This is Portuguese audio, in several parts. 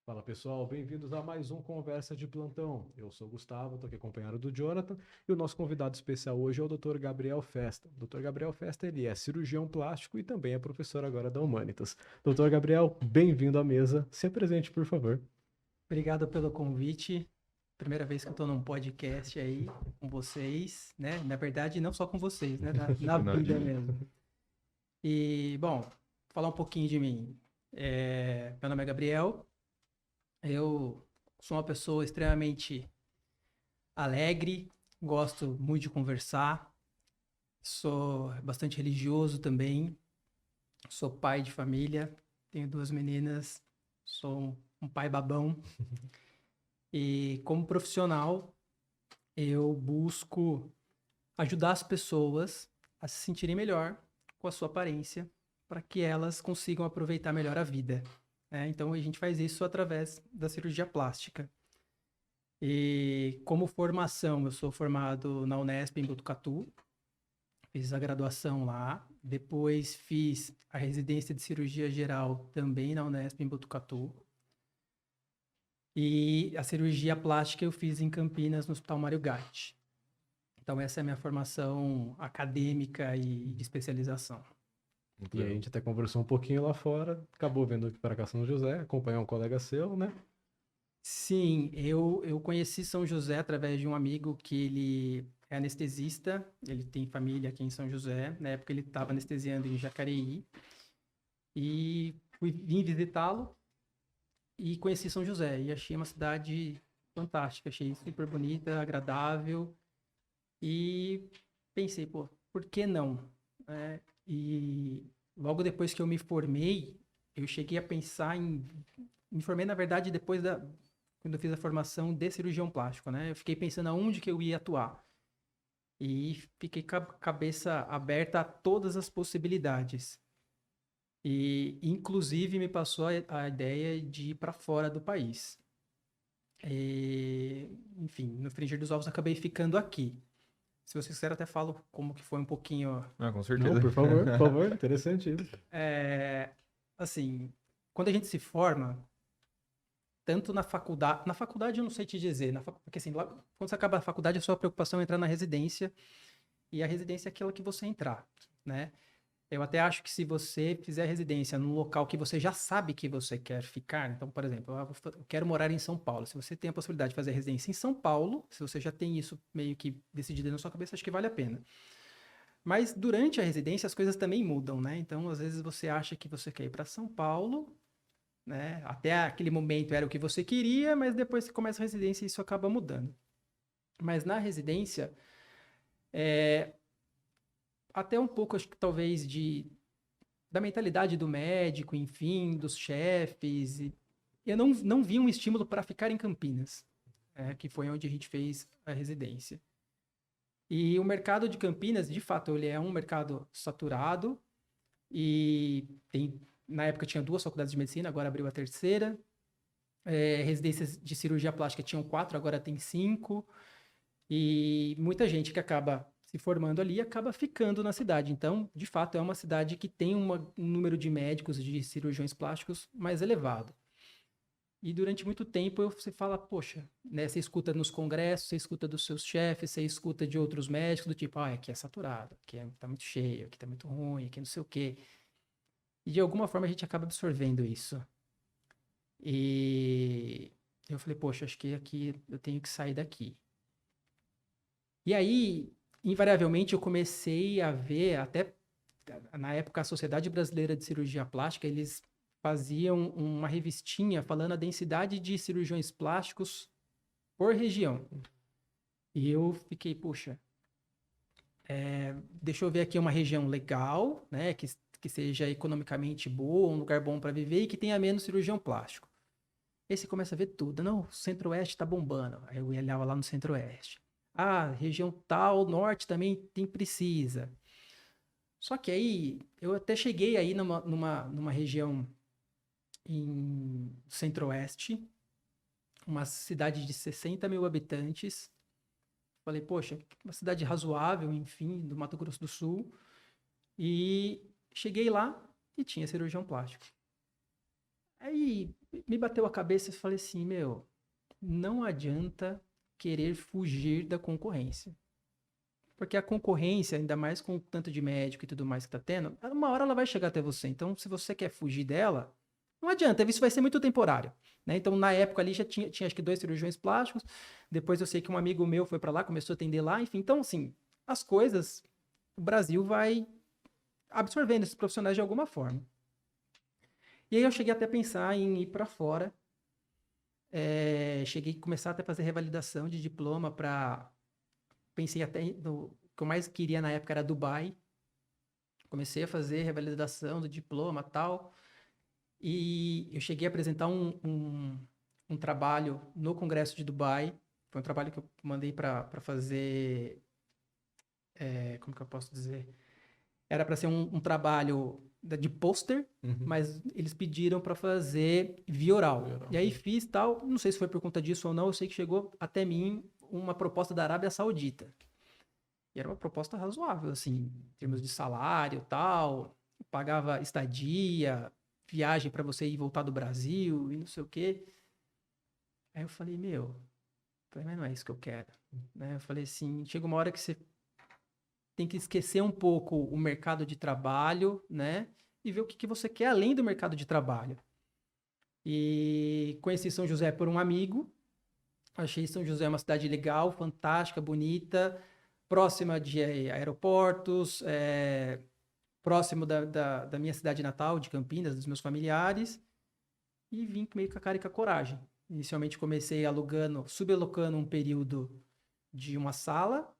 Fala pessoal, bem-vindos a mais um Conversa de Plantão. Eu sou o Gustavo, estou aqui acompanhado do Jonathan e o nosso convidado especial hoje é o Dr. Gabriel Festa. O Dr. Gabriel Festa, ele é cirurgião plástico e também é professor agora da Humanitas. Dr. Gabriel, bem-vindo à mesa. Se apresente, por favor. Obrigado pelo convite. Primeira vez que eu estou num podcast aí com vocês, né? Na verdade, não só com vocês, né? Na Não, vida mesmo. E, bom, falar um pouquinho de mim. Meu nome é Gabriel. Eu sou uma pessoa extremamente alegre, gosto muito de conversar, sou bastante religioso também, sou pai de família, tenho duas meninas, sou um pai babão. E como profissional, eu busco ajudar as pessoas a se sentirem melhor com a sua aparência, para que elas consigam aproveitar melhor a vida, né? Então a gente faz isso através da cirurgia plástica. E como formação, eu sou formado na Unesp em Botucatu, fiz a graduação lá, depois fiz a residência de cirurgia geral também na Unesp em Botucatu. E a cirurgia plástica eu fiz em Campinas, no Hospital Mário Gatti. Então, essa é a minha formação acadêmica e de especialização. E aí a gente até conversou um pouquinho lá fora, acabou vendo aqui para cá São José, acompanhar um colega seu, né? Sim, eu conheci São José através de um amigo que ele é anestesista, ele tem família aqui em São José. Na época ele estava anestesiando em Jacareí e vim visitá-lo e conheci São José e achei uma cidade fantástica, achei super bonita, agradável e pensei, pô, por que não? E logo depois que eu me formei, eu cheguei a pensar em. Me formei, na verdade, quando eu fiz a formação de cirurgião plástico, né? Eu fiquei pensando aonde que eu ia atuar. E fiquei com a cabeça aberta a todas as possibilidades. E, inclusive, me passou a ideia de ir para fora do país. E, enfim, no frigir dos ovos, acabei ficando aqui. Se você quiser, eu até falo como que foi um pouquinho. Ah, com Não, certeza. por favor, interessante isso. É, assim, quando a gente se forma, tanto na faculdade eu não sei te dizer, porque assim, lá, quando você acaba a faculdade, a sua preocupação é entrar na residência, e a residência é aquela que você entrar, né? Eu até acho que se você fizer residência num local que você já sabe que você quer ficar, então, por exemplo, eu quero morar em São Paulo. Se você tem a possibilidade de fazer residência em São Paulo, se você já tem isso meio que decidido na sua cabeça, acho que vale a pena. Mas durante a residência as coisas também mudam, né? Então, às vezes você acha que você quer ir para São Paulo, né? Até aquele momento era o que você queria, mas depois que começa a residência isso acaba mudando. Mas na residência, até um pouco, acho que talvez da mentalidade do médico, enfim, dos chefes. Eu não vi um estímulo para ficar em Campinas, que foi onde a gente fez a residência. E o mercado de Campinas, de fato, ele é um mercado saturado e na época tinha duas faculdades de medicina, agora abriu a terceira. Residências de cirurgia plástica tinham quatro, agora tem cinco. E muita gente que acaba se formando ali acaba ficando na cidade. Então, de fato, é uma cidade que tem um número de médicos, de cirurgiões plásticos mais elevado. E durante muito tempo você fala, poxa, né? Você escuta nos congressos, você escuta dos seus chefes, você escuta de outros médicos, do tipo, aqui é saturado, tá muito cheio, aqui tá muito ruim, aqui não sei o quê. E de alguma forma a gente acaba absorvendo isso. E eu falei, poxa, acho que aqui eu tenho que sair daqui. E aí, invariavelmente, eu comecei a ver, até na época, a Sociedade Brasileira de Cirurgia Plástica, eles faziam uma revistinha falando a densidade de cirurgiões plásticos por região. E eu fiquei, poxa, deixa eu ver aqui uma região legal, né, que seja economicamente boa, um lugar bom para viver e que tenha menos cirurgião plástico. Aí você começa a ver tudo. Não, o Centro-Oeste tá bombando. Aí eu olhava lá no Centro-Oeste. Ah, região tal, Norte também precisa. Só que aí, eu até cheguei aí numa região em Centro-Oeste, uma cidade de 60 mil habitantes. Falei, poxa, uma cidade razoável, enfim, do Mato Grosso do Sul. E cheguei lá e tinha cirurgião plástico. Aí me bateu a cabeça e falei assim, meu, não adianta querer fugir da concorrência. Porque a concorrência, ainda mais com o tanto de médico e tudo mais que tá tendo, uma hora ela vai chegar até você. Então, se você quer fugir dela, não adianta, isso vai ser muito temporário. Né? Então, na época ali já tinha acho que 2 cirurgiões plásticos. Depois eu sei que um amigo meu foi para lá, começou a atender lá. Enfim, então, assim, as coisas, o Brasil vai absorvendo esses profissionais de alguma forma. E aí eu cheguei até a pensar em ir para fora. Cheguei a começar até a fazer revalidação de diploma para... Pensei até no... O que eu mais queria na época era Dubai. Comecei a fazer revalidação do diploma e tal. E eu cheguei a apresentar um trabalho no Congresso de Dubai. Foi um trabalho que eu mandei para fazer... como que eu posso dizer? Era para ser um trabalho de pôster, mas eles pediram para fazer via oral. E aí fiz tal, não sei se foi por conta disso ou não, eu sei que chegou até mim uma proposta da Arábia Saudita. E era uma proposta razoável, assim, em termos de salário e tal, pagava estadia, viagem para você ir voltar do Brasil e não sei o quê. Aí eu falei, mas não é isso que eu quero. Né? Eu falei assim, chega uma hora que você tem que esquecer um pouco o mercado de trabalho, né? E ver o que você quer além do mercado de trabalho. E conheci São José por um amigo. Achei São José uma cidade legal, fantástica, bonita, próxima de aeroportos, próximo da minha cidade natal, de Campinas, dos meus familiares. E vim meio com a cara e com a coragem. Inicialmente comecei subalocando um período de uma sala.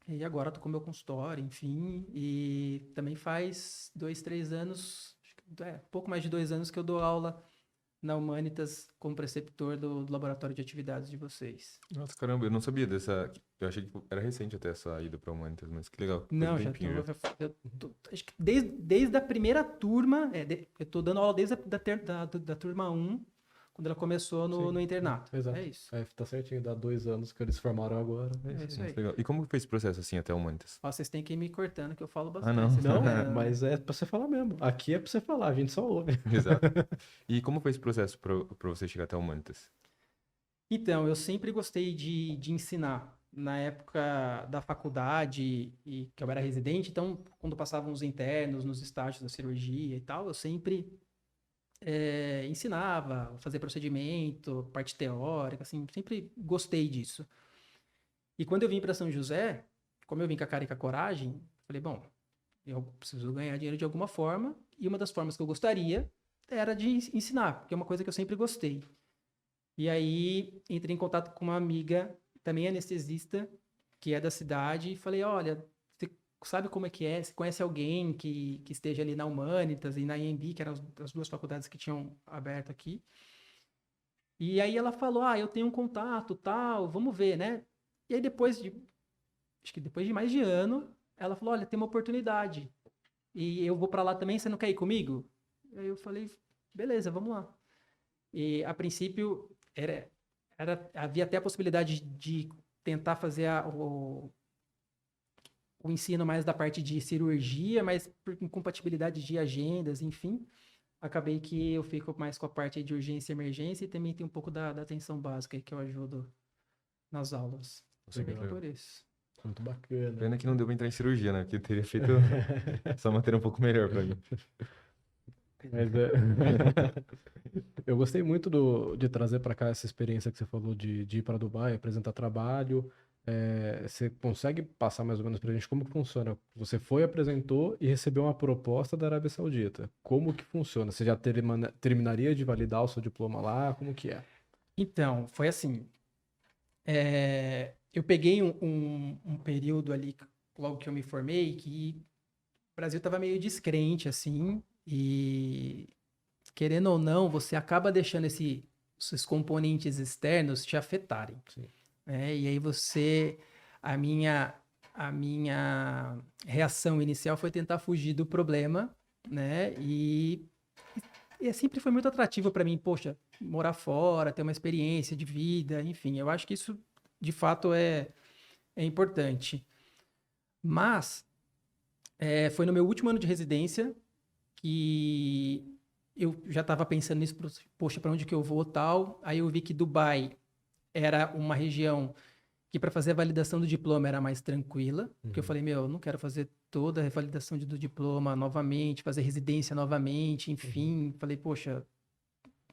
E agora tô com o meu consultório, enfim, e também faz 2, 3 anos, pouco mais de 2 anos que eu dou aula na Humanitas como preceptor do laboratório de atividades de vocês. Nossa, caramba, eu não sabia dessa. Eu achei que era recente até essa ida pra Humanitas, mas que legal. Não, já tô, acho que desde a primeira turma, eu tô dando aula desde da turma 1, quando ela começou no internato. Exato. É isso. Tá certinho, dá 2 anos que eles formaram agora. É isso aí. Legal. E como foi esse processo assim até Humanitas? Vocês têm que ir me cortando, que eu falo bastante. não. Vocês Não, estão vendo, né? mas é pra você falar mesmo. Aqui é pra você falar, a gente só ouve. Exato. E como foi esse processo pra você chegar até Humanitas? Então, eu sempre gostei de ensinar. Na época da faculdade, e que eu era residente, então, quando passavam os internos nos estágios da cirurgia e tal, eu sempre ensinava, fazer procedimento, parte teórica, assim, sempre gostei disso. E quando eu vim para São José, como eu vim com a cara e com a coragem, falei, bom, eu preciso ganhar dinheiro de alguma forma, e uma das formas que eu gostaria era de ensinar, porque é uma coisa que eu sempre gostei. E aí entrei em contato com uma amiga, também anestesista, que é da cidade, e falei, olha, você sabe como é que é? Você conhece alguém que esteja ali na Humanitas e na IMB, que eram as 2 faculdades que tinham aberto aqui. E aí ela falou, eu tenho um contato, tal, vamos ver, né? E aí acho que depois de mais de ano, ela falou, olha, tem uma oportunidade. E eu vou para lá também, você não quer ir comigo? Aí eu falei, beleza, vamos lá. E a princípio havia até a possibilidade de tentar fazer o ensino mais da parte de cirurgia, mas por incompatibilidade de agendas, enfim, acabei que eu fico mais com a parte de urgência e emergência e também tem um pouco da atenção básica que eu ajudo nas aulas. Legal. Por isso. Muito bacana. Pena que não deu pra entrar em cirurgia, né? Porque teria feito essa matéria um pouco melhor pra mim. Mas eu gostei muito de trazer para cá essa experiência que você falou de ir para Dubai, apresentar trabalho. Você consegue passar mais ou menos para a gente como que funciona? Você foi, apresentou e recebeu uma proposta da Arábia Saudita. Como que funciona? Você já terminaria de validar o seu diploma lá? Como que é? Então, foi assim. Eu peguei um período ali, logo que eu me formei, que o Brasil estava meio descrente, assim, e querendo ou não, você acaba deixando esses componentes externos te afetarem. Sim. E aí a minha reação inicial foi tentar fugir do problema, né? E sempre foi muito atrativo para mim, poxa, morar fora, ter uma experiência de vida, enfim, eu acho que isso de fato é importante. Mas foi no meu último ano de residência que eu já estava pensando nisso, poxa, para onde que eu vou, tal. Aí eu vi que Dubai era uma região que para fazer a validação do diploma era mais tranquila, porque eu falei, meu, eu não quero fazer toda a revalidação do diploma novamente, fazer residência novamente, enfim. Falei, poxa,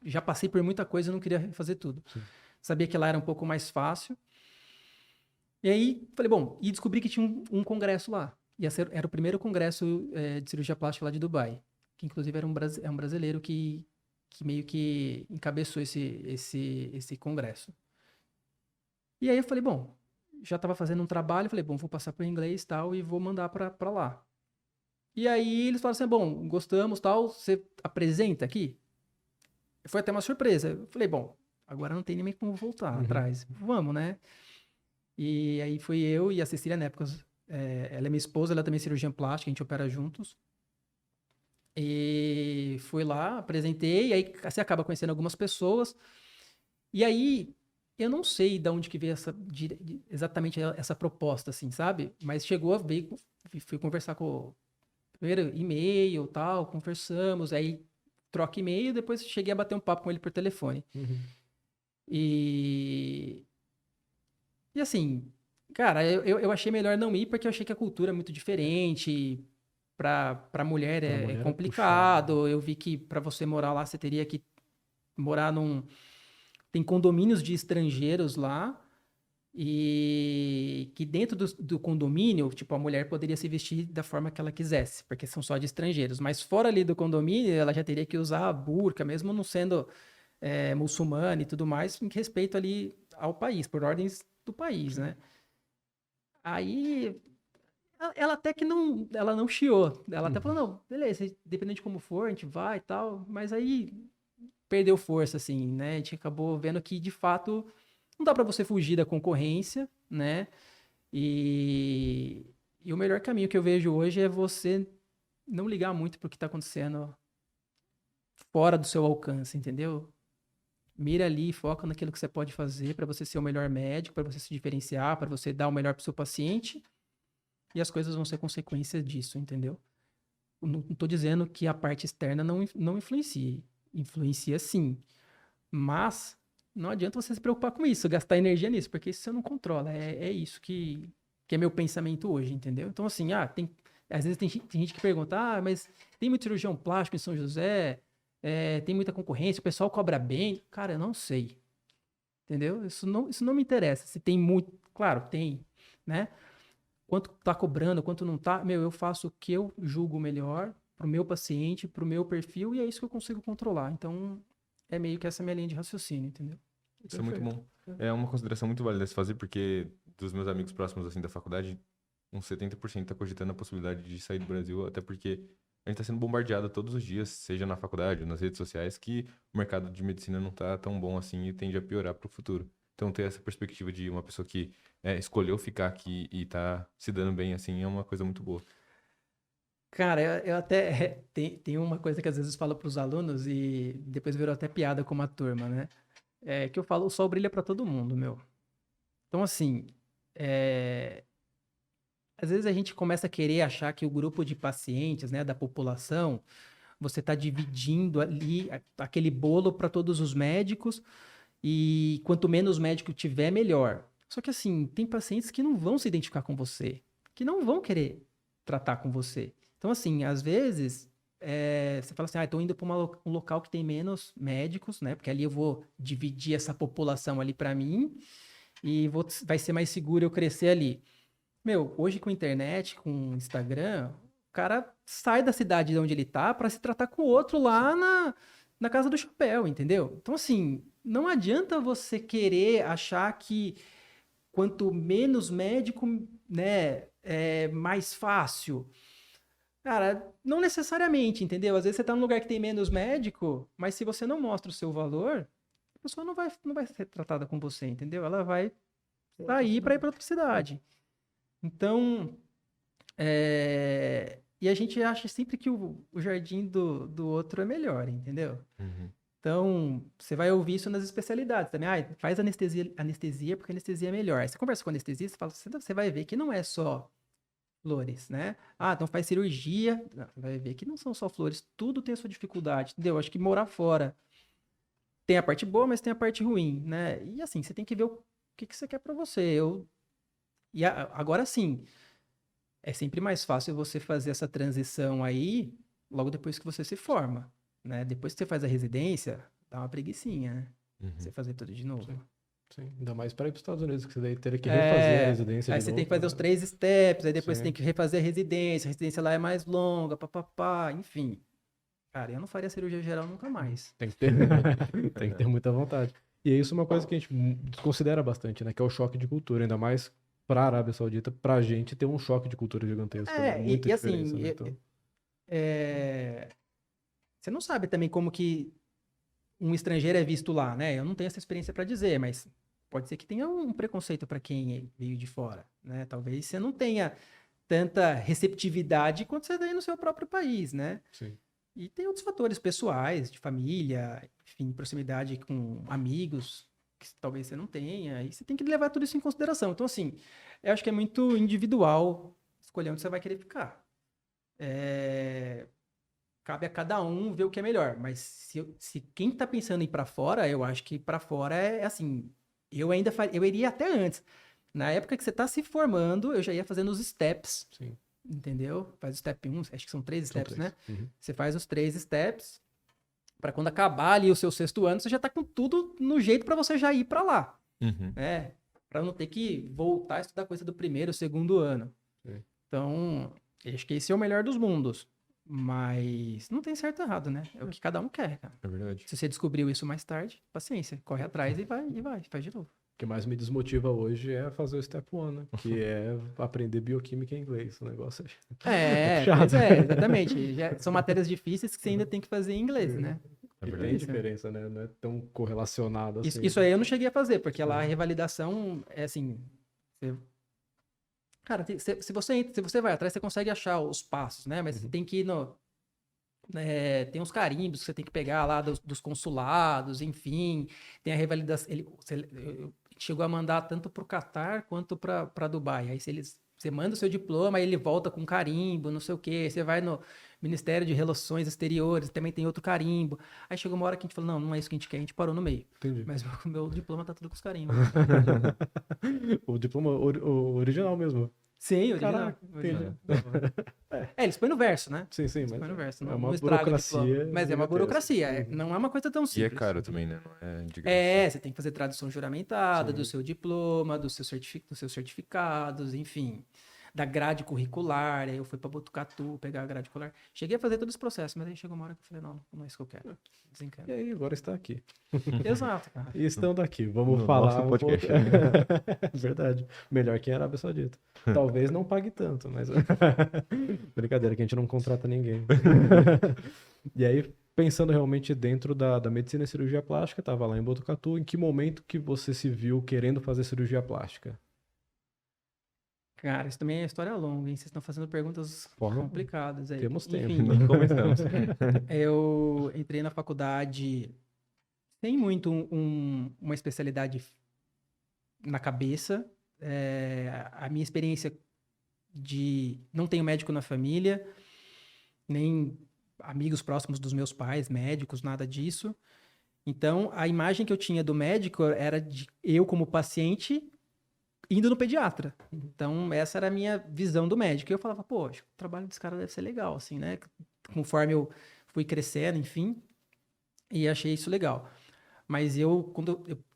já passei por muita coisa, eu não queria fazer tudo. Sim. Sabia que lá era um pouco mais fácil. E aí, falei, bom, e descobri que tinha um congresso lá. Era o primeiro congresso de cirurgia plástica lá de Dubai. Que inclusive era um brasileiro que meio que encabeçou esse congresso. E aí eu falei, bom, já estava fazendo um trabalho, falei, bom, vou passar para o inglês tal e vou mandar para lá. E aí eles falaram assim, bom, gostamos tal, você apresenta aqui? Foi até uma surpresa. Eu falei, bom, agora não tem nem como voltar atrás. Vamos, né? E aí fui eu e a Cecília, na época, ela é minha esposa, ela é também cirurgiã plástica, a gente opera juntos. E fui lá, apresentei, e aí você acaba conhecendo algumas pessoas. E aí, eu não sei de onde que veio exatamente essa proposta, assim, sabe? Mas fui conversar com primeiro e-mail, tal, conversamos, aí troca e-mail, depois cheguei a bater um papo com ele por telefone. E assim, cara, eu achei melhor não ir porque eu achei que a cultura é muito diferente. Pra mulher Pra mulher é é complicado. puxado. Eu vi que pra você morar lá, você teria que morar Tem condomínios de estrangeiros lá. E que dentro do condomínio, tipo, a mulher poderia se vestir da forma que ela quisesse, porque são só de estrangeiros. Mas fora ali do condomínio, ela já teria que usar a burca, mesmo não sendo muçulmana e tudo mais, em respeito ali ao país, por ordens do país, né? Aí ela até que não, ela não chiou. Ela até falou, não, beleza, dependendo de como for, a gente vai e tal. Mas aí perdeu força, assim, né? A gente acabou vendo que, de fato, não dá para você fugir da concorrência, né? E o melhor caminho que eu vejo hoje é você não ligar muito pro que tá acontecendo fora do seu alcance, entendeu? Mira ali, foca naquilo que você pode fazer para você ser o melhor médico, para você se diferenciar, para você dar o melhor pro seu paciente. E as coisas vão ser consequência disso, entendeu? Não tô dizendo que a parte externa não influencie. Influencia sim. Mas não adianta você se preocupar com isso, gastar energia nisso, porque isso você não controla. É isso que é meu pensamento hoje, entendeu? Então, assim, às vezes tem gente que pergunta, mas tem muito cirurgião plástico em São José, tem muita concorrência, o pessoal cobra bem. Cara, eu não sei. Entendeu? Isso não me interessa. Se tem muito. Claro, tem, né? Quanto tá cobrando, quanto não tá. Meu, eu faço o que eu julgo melhor pro meu paciente, pro meu perfil, e é isso que eu consigo controlar. Então, é meio que essa minha linha de raciocínio, entendeu? Isso é muito Perfeito. bom. É uma consideração muito válida de se fazer, porque dos meus amigos próximos, assim, da faculdade, uns 70% tá cogitando a possibilidade de sair do Brasil, até porque a gente tá sendo bombardeado todos os dias, seja na faculdade ou nas redes sociais, que o mercado de medicina não tá tão bom assim e tende a piorar pro futuro. Então, ter essa perspectiva de uma pessoa que escolheu ficar aqui e tá se dando bem assim é uma coisa muito boa. Cara, eu até. Tem uma coisa que às vezes eu falo pros alunos e depois virou até piada com uma turma, né? É que eu falo, o sol brilha pra todo mundo, meu. Então, assim, às vezes a gente começa a querer achar que o grupo de pacientes, né, da população, você está dividindo ali aquele bolo para todos os médicos e quanto menos médico tiver, melhor. Só que assim, tem pacientes que não vão se identificar com você, que não vão querer tratar com você. Então, assim, às vezes, você fala assim, estou indo para um local que tem menos médicos, né? Porque ali eu vou dividir essa população ali para mim e vai ser mais seguro eu crescer ali. Meu, hoje com internet, com Instagram, o cara sai da cidade de onde ele tá para se tratar com o outro lá na Casa do Chapéu, entendeu? Então, assim, não adianta você querer achar que quanto menos médico, né, é mais fácil. Cara, não necessariamente, entendeu? Às vezes você tá num lugar que tem menos médico, mas se você não mostra o seu valor, a pessoa não vai ser tratada com você, entendeu? Ela vai sair para ir para outra cidade. Então, e a gente acha sempre que o jardim do outro é melhor, entendeu? Uhum. Então, você vai ouvir isso nas especialidades também. Faz anestesia porque a anestesia é melhor. Aí você conversa com a anestesia, você vai ver que não é só flores, né? Ah, então faz cirurgia. Não, vai ver que não são só flores, tudo tem a sua dificuldade, entendeu? Acho que morar fora tem a parte boa, mas tem a parte ruim, né? E assim, você tem que ver o que que você quer pra você. Agora sim, é sempre mais fácil você fazer essa transição aí logo depois que você se forma, né? Depois que você faz a residência, dá uma preguicinha, né? Você fazer tudo de novo. Sim, ainda mais para ir para os Estados Unidos, que você daí teria que refazer a residência Aí de você novo. tem que fazer os 3 steps, aí depois você Sim. tem que refazer a residência lá é mais longa, papapá, enfim. Cara, eu não faria cirurgia geral nunca mais. Tem que ter, tem que ter muita vontade. E é isso uma coisa que a gente desconsidera bastante, né? Que é o choque de cultura, ainda mais para a Arábia Saudita, para a gente ter um choque de cultura gigantesco, né? Muita diferença, assim, né? Então, você não sabe também como que um estrangeiro é visto lá, né? Eu não tenho essa experiência para dizer, mas pode ser que tenha um preconceito para quem veio de fora, né? Talvez você não tenha tanta receptividade quanto você tem no seu próprio país, né? sim. E tem outros fatores pessoais, de família, enfim, proximidade com amigos, que talvez você não tenha, e você tem que levar tudo isso em consideração. Então, assim, eu acho que é muito individual escolher onde você vai querer ficar. Cabe a cada um ver o que é melhor, mas se quem tá pensando em ir para fora, eu acho que para fora é assim, eu iria até antes. Na época que você tá se formando, eu já ia fazendo os steps, Sim. entendeu? Faz o step 1, acho que são 3 São steps, 3. né? Uhum. Você faz os 3 steps, para quando acabar ali o seu 6º ano, você já tá com tudo no jeito para você já ir para lá, né? Para não ter que voltar a estudar coisa do 1º, 2º ano. Sim. Então, eu acho que esse é o melhor dos mundos. Mas não tem certo e errado, né? É o que cada um quer, cara. É verdade. Se você descobriu isso mais tarde, paciência. Corre atrás e vai, faz de novo. O que mais me desmotiva hoje é fazer o Step 1, né? Que é aprender bioquímica em inglês. O negócio chato. Pois é, exatamente. São matérias difíceis que você ainda tem que fazer em inglês, né? É E verdade. tem diferença, né? Não é tão correlacionado assim. Isso aí eu não cheguei a fazer, porque lá a revalidação é assim. Cara, se você vai atrás, você consegue achar os passos, né? Mas você tem que ir no. Tem uns carimbos que você tem que pegar lá dos consulados, enfim. Tem a revalidação. Chegou a mandar tanto para o Catar quanto para Dubai. Aí você manda o seu diploma, aí ele volta com carimbo, não sei o quê. Você vai no Ministério de Relações Exteriores, também tem outro carimbo. Aí chegou uma hora que a gente falou, não é isso que a gente quer, a gente parou no meio. Entendi. Mas o meu diploma tá tudo com os carimbos. O diploma o original mesmo. Sim, original. Caraca, Original. Eles põem no verso, né? Sim, Eles mas põem no verso, é não, uma não estraga o burocracia diploma. Mas é uma gigantesca. burocracia, não é uma coisa tão E simples. é caro também, né? Não é de graça. Você tem que fazer tradução juramentada Sim. do seu diploma, dos seus certificados, enfim, da grade curricular. Aí eu fui para Botucatu pegar a grade curricular. Cheguei a fazer todo esse processo, mas aí chegou uma hora que eu falei, não é isso que eu quero. Desencana. E aí, agora está aqui. Exato, cara. E estando aqui, vamos No falar nosso um podcast. pouco... Verdade. Melhor que a Arábia Saudita. Talvez não pague tanto, mas... Brincadeira, que a gente não contrata ninguém. E aí, pensando realmente dentro da medicina e cirurgia plástica, estava lá em Botucatu, em que momento que você se viu querendo fazer cirurgia plástica? Cara, isso também é história longa, hein? Vocês estão fazendo perguntas complicadas aí. Temos tempo. Enfim, Nem começamos. eu entrei na faculdade sem muito uma especialidade na cabeça. A minha experiência de... Não tenho médico na família, nem amigos próximos dos meus pais, médicos, nada disso. Então, a imagem que eu tinha do médico era de eu como paciente indo no pediatra. Então, essa era a minha visão do médico. E eu falava, pô, acho que o trabalho desse cara deve ser legal, assim, né? Conforme eu fui crescendo, enfim, e achei isso legal. Mas eu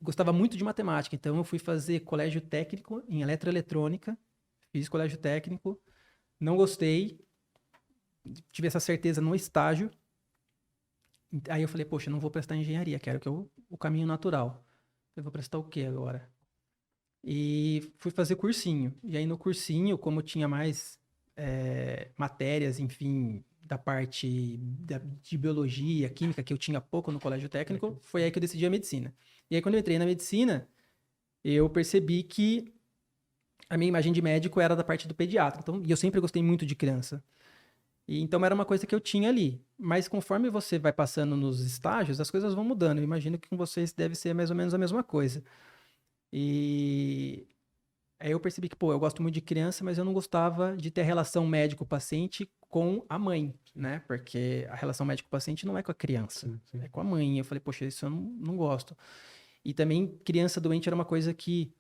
gostava muito de matemática, então eu fui fazer colégio técnico em eletroeletrônica, fiz colégio técnico, não gostei, tive essa certeza no estágio. Aí eu falei, poxa, eu não vou prestar engenharia, quero que o caminho natural. Eu vou prestar o quê agora? E fui fazer cursinho. E aí no cursinho, como tinha mais matérias, enfim, da parte de biologia, química, que eu tinha pouco no colégio técnico, foi aí que eu decidi a medicina. E aí quando eu entrei na medicina, eu percebi que a minha imagem de médico era da parte do pediatra. Então, e eu sempre gostei muito de criança. E então era uma coisa que eu tinha ali. Mas conforme você vai passando nos estágios, as coisas vão mudando. Eu imagino que com vocês deve ser mais ou menos a mesma coisa. E Aí eu percebi que, pô, eu gosto muito de criança, mas eu não gostava de ter a relação médico-paciente com a mãe, né? Porque a relação médico-paciente não é com a criança, Sim. é com a mãe. E eu falei, poxa, isso eu não gosto. E também criança doente era uma coisa que,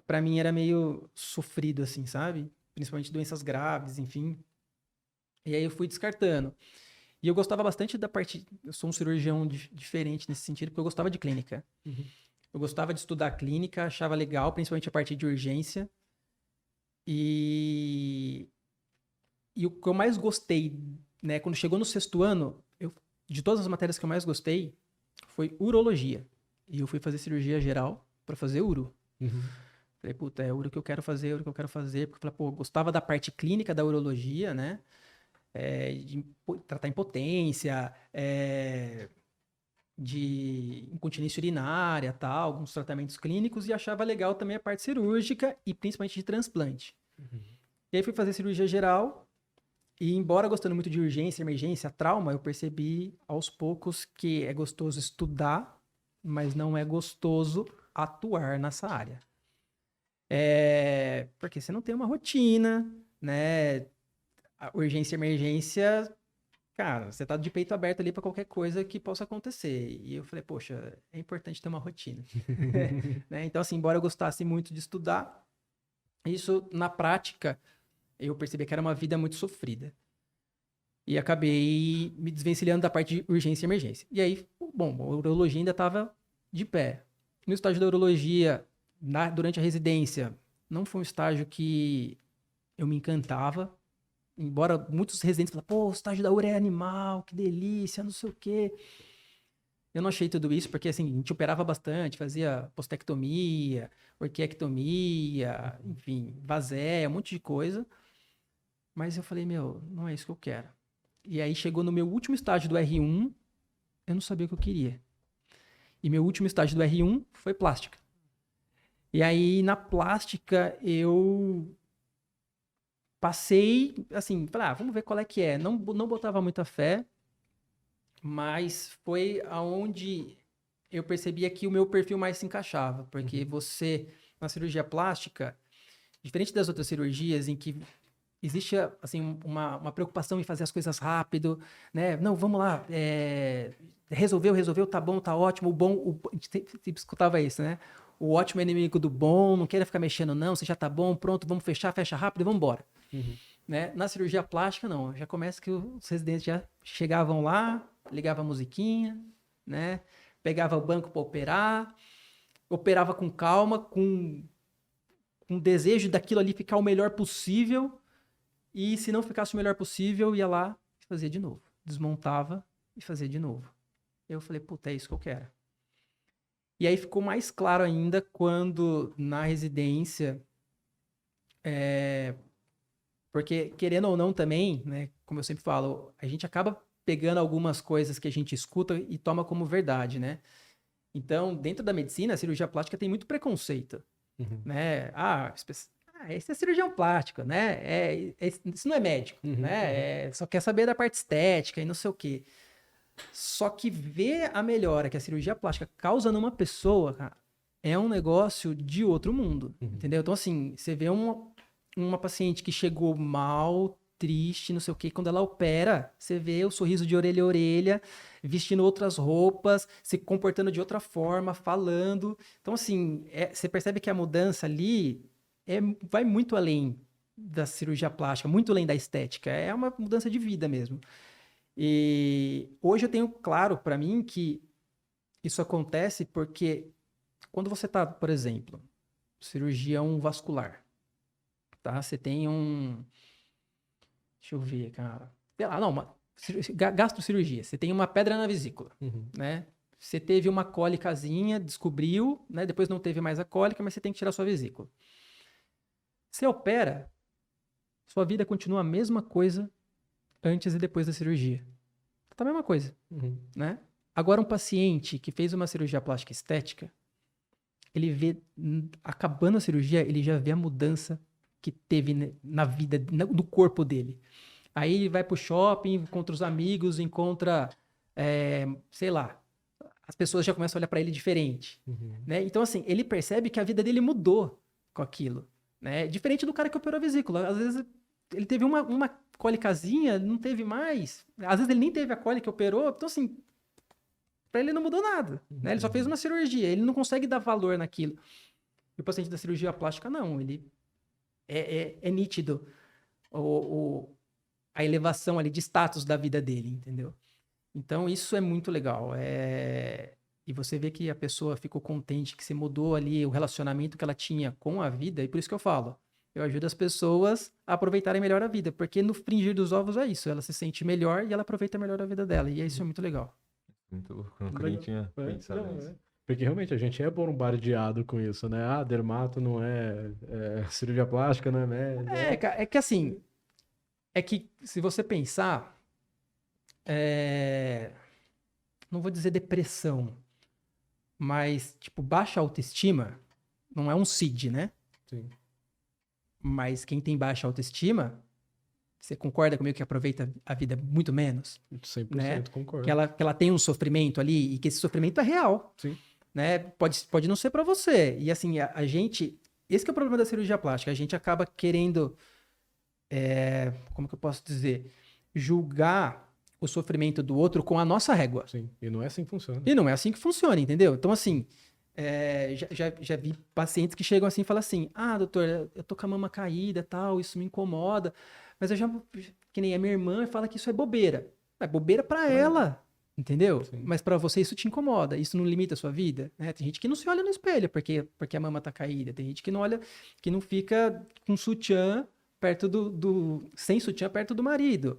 pra mim, era meio sofrido, assim, sabe? Principalmente doenças graves, enfim. E aí eu fui descartando. E eu gostava bastante da parte... Eu sou um cirurgião diferente nesse sentido, porque eu gostava de clínica. Uhum. Eu gostava de estudar clínica, achava legal, principalmente a parte de urgência. E o que eu mais gostei, né? Quando chegou no 6º ano, de todas as matérias que eu mais gostei, foi urologia. E eu fui fazer cirurgia geral pra fazer uro. Uhum. Falei, puta, é uro que eu quero fazer, uro que eu quero fazer. Porque eu falei, pô, eu gostava da parte clínica da urologia, né? De tratar impotência, de incontinência urinária, tal, alguns tratamentos clínicos, e achava legal também a parte cirúrgica e principalmente de transplante. Uhum. E aí fui fazer cirurgia geral, e embora gostando muito de urgência, emergência, trauma, eu percebi aos poucos que é gostoso estudar, mas não é gostoso atuar nessa área. Porque você não tem uma rotina, né? A urgência e emergência, cara, você tá de peito aberto ali pra qualquer coisa que possa acontecer. E eu falei, poxa, é importante ter uma rotina. Né? Então, assim, embora eu gostasse muito de estudar, isso, na prática, eu percebi que era uma vida muito sofrida. E acabei me desvencilhando da parte de urgência e emergência. E aí, bom, a urologia ainda estava de pé. No estágio da urologia, durante a residência, não foi um estágio que eu me encantava. Embora muitos residentes falem, pô, o estágio da ura é animal, que delícia, não sei o quê. Eu não achei tudo isso, porque assim, a gente operava bastante, fazia postectomia, orquiectomia, enfim, vaséia, um monte de coisa. Mas eu falei, meu, não é isso que eu quero. E aí chegou no meu último estágio do R1, eu não sabia o que eu queria. E meu último estágio do R1 foi plástica. E aí na plástica eu passei, assim, falei, vamos ver qual é que é. Não botava muita fé, mas foi aonde eu percebia que o meu perfil mais se encaixava. Porque você, na cirurgia plástica, diferente das outras cirurgias em que existe, assim, uma preocupação em fazer as coisas rápido, né? Não, vamos lá, resolveu, tá bom, tá ótimo, a gente sempre escutava isso, né? O ótimo é inimigo do bom, não queira ficar mexendo não, você já tá bom, pronto, vamos fechar, fecha rápido e vamos embora. Uhum. Né? Na cirurgia plástica, não. Já começa que os residentes já chegavam lá, ligavam a musiquinha, né? Pegava o banco para operar, operava com calma, com desejo daquilo ali ficar o melhor possível, e se não ficasse o melhor possível, ia lá e fazia de novo. Desmontava e fazia de novo. Eu falei, puta, é isso que eu quero. E aí ficou mais claro ainda quando na residência, porque querendo ou não também, né, como eu sempre falo, a gente acaba pegando algumas coisas que a gente escuta e toma como verdade, né? Então, dentro da medicina, a cirurgia plástica tem muito preconceito, né? Esse é cirurgião plástico, né? Isso não é médico, né? Só quer saber da parte estética e não sei o quê. Só que ver a melhora que a cirurgia plástica causa numa pessoa, cara, é um negócio de outro mundo, entendeu? Então, assim, você vê uma paciente que chegou mal, triste, não sei o quê, quando ela opera, você vê o sorriso de orelha a orelha, vestindo outras roupas, se comportando de outra forma, falando. Então, assim, você percebe que a mudança ali vai muito além da cirurgia plástica, muito além da estética. É uma mudança de vida mesmo. E hoje eu tenho claro para mim que isso acontece porque quando você tá, por exemplo, cirurgião vascular, tá? Você tem deixa eu ver, cara. Sei lá, não, gastrocirurgia. Você tem uma pedra na vesícula, né? Você teve uma cólicazinha, descobriu, né? Depois não teve mais a cólica, mas você tem que tirar sua vesícula. Você opera, sua vida continua a mesma coisa antes e depois da cirurgia. Tá a mesma coisa, né? Agora, um paciente que fez uma cirurgia plástica estética, ele vê, acabando a cirurgia, ele já vê a mudança que teve na vida, no corpo dele. Aí ele vai pro shopping, encontra os amigos, encontra, sei lá, as pessoas já começam a olhar para ele diferente, né? Então, assim, ele percebe que a vida dele mudou com aquilo. né? Diferente do cara que operou a vesícula. Às vezes ele teve uma cólicazinha, não teve mais. Às vezes ele nem teve a cólica que operou. Então, assim, pra ele não mudou nada, né? Ele só fez uma cirurgia, ele não consegue dar valor naquilo. E o paciente da cirurgia plástica, não. Ele é nítido a elevação ali de status da vida dele, entendeu? Então, isso é muito legal. E você vê que a pessoa ficou contente, que você mudou ali o relacionamento que ela tinha com a vida, e por isso que eu falo, eu ajudo as pessoas a aproveitarem melhor a vida, porque no fringir dos ovos é isso, ela se sente melhor e ela aproveita melhor a vida dela, e isso é muito legal. Muito louco, eu nunca nem tinha pensado nisso. Porque realmente a gente é bombardeado com isso, né? Ah, dermato não cirurgia plástica, não é médico. É que assim, é que se você pensar, não vou dizer depressão, mas, tipo, baixa autoestima não é um CID, né? Sim. Mas quem tem baixa autoestima, você concorda comigo que aproveita a vida muito menos? 100% né? concordo. Que ela tem um sofrimento ali e que esse sofrimento é real. Sim. Né? Pode não ser pra você. E assim, a gente... Esse que é o problema da cirurgia plástica. A gente acaba querendo... como que eu posso dizer? Julgar o sofrimento do outro com a nossa régua. Sim, e não é assim que funciona. E não é assim que funciona, entendeu? Então, assim, já vi pacientes que chegam assim e falam assim, ah, doutor, eu tô com a mama caída e tal, isso me incomoda, mas que nem a minha irmã fala que isso é bobeira. É bobeira pra ela, entendeu? Sim. Mas pra você isso te incomoda, isso não limita a sua vida, né? Tem gente que não se olha no espelho porque a mama tá caída, tem gente que não olha, que não fica com sutiã perto sem sutiã perto do marido.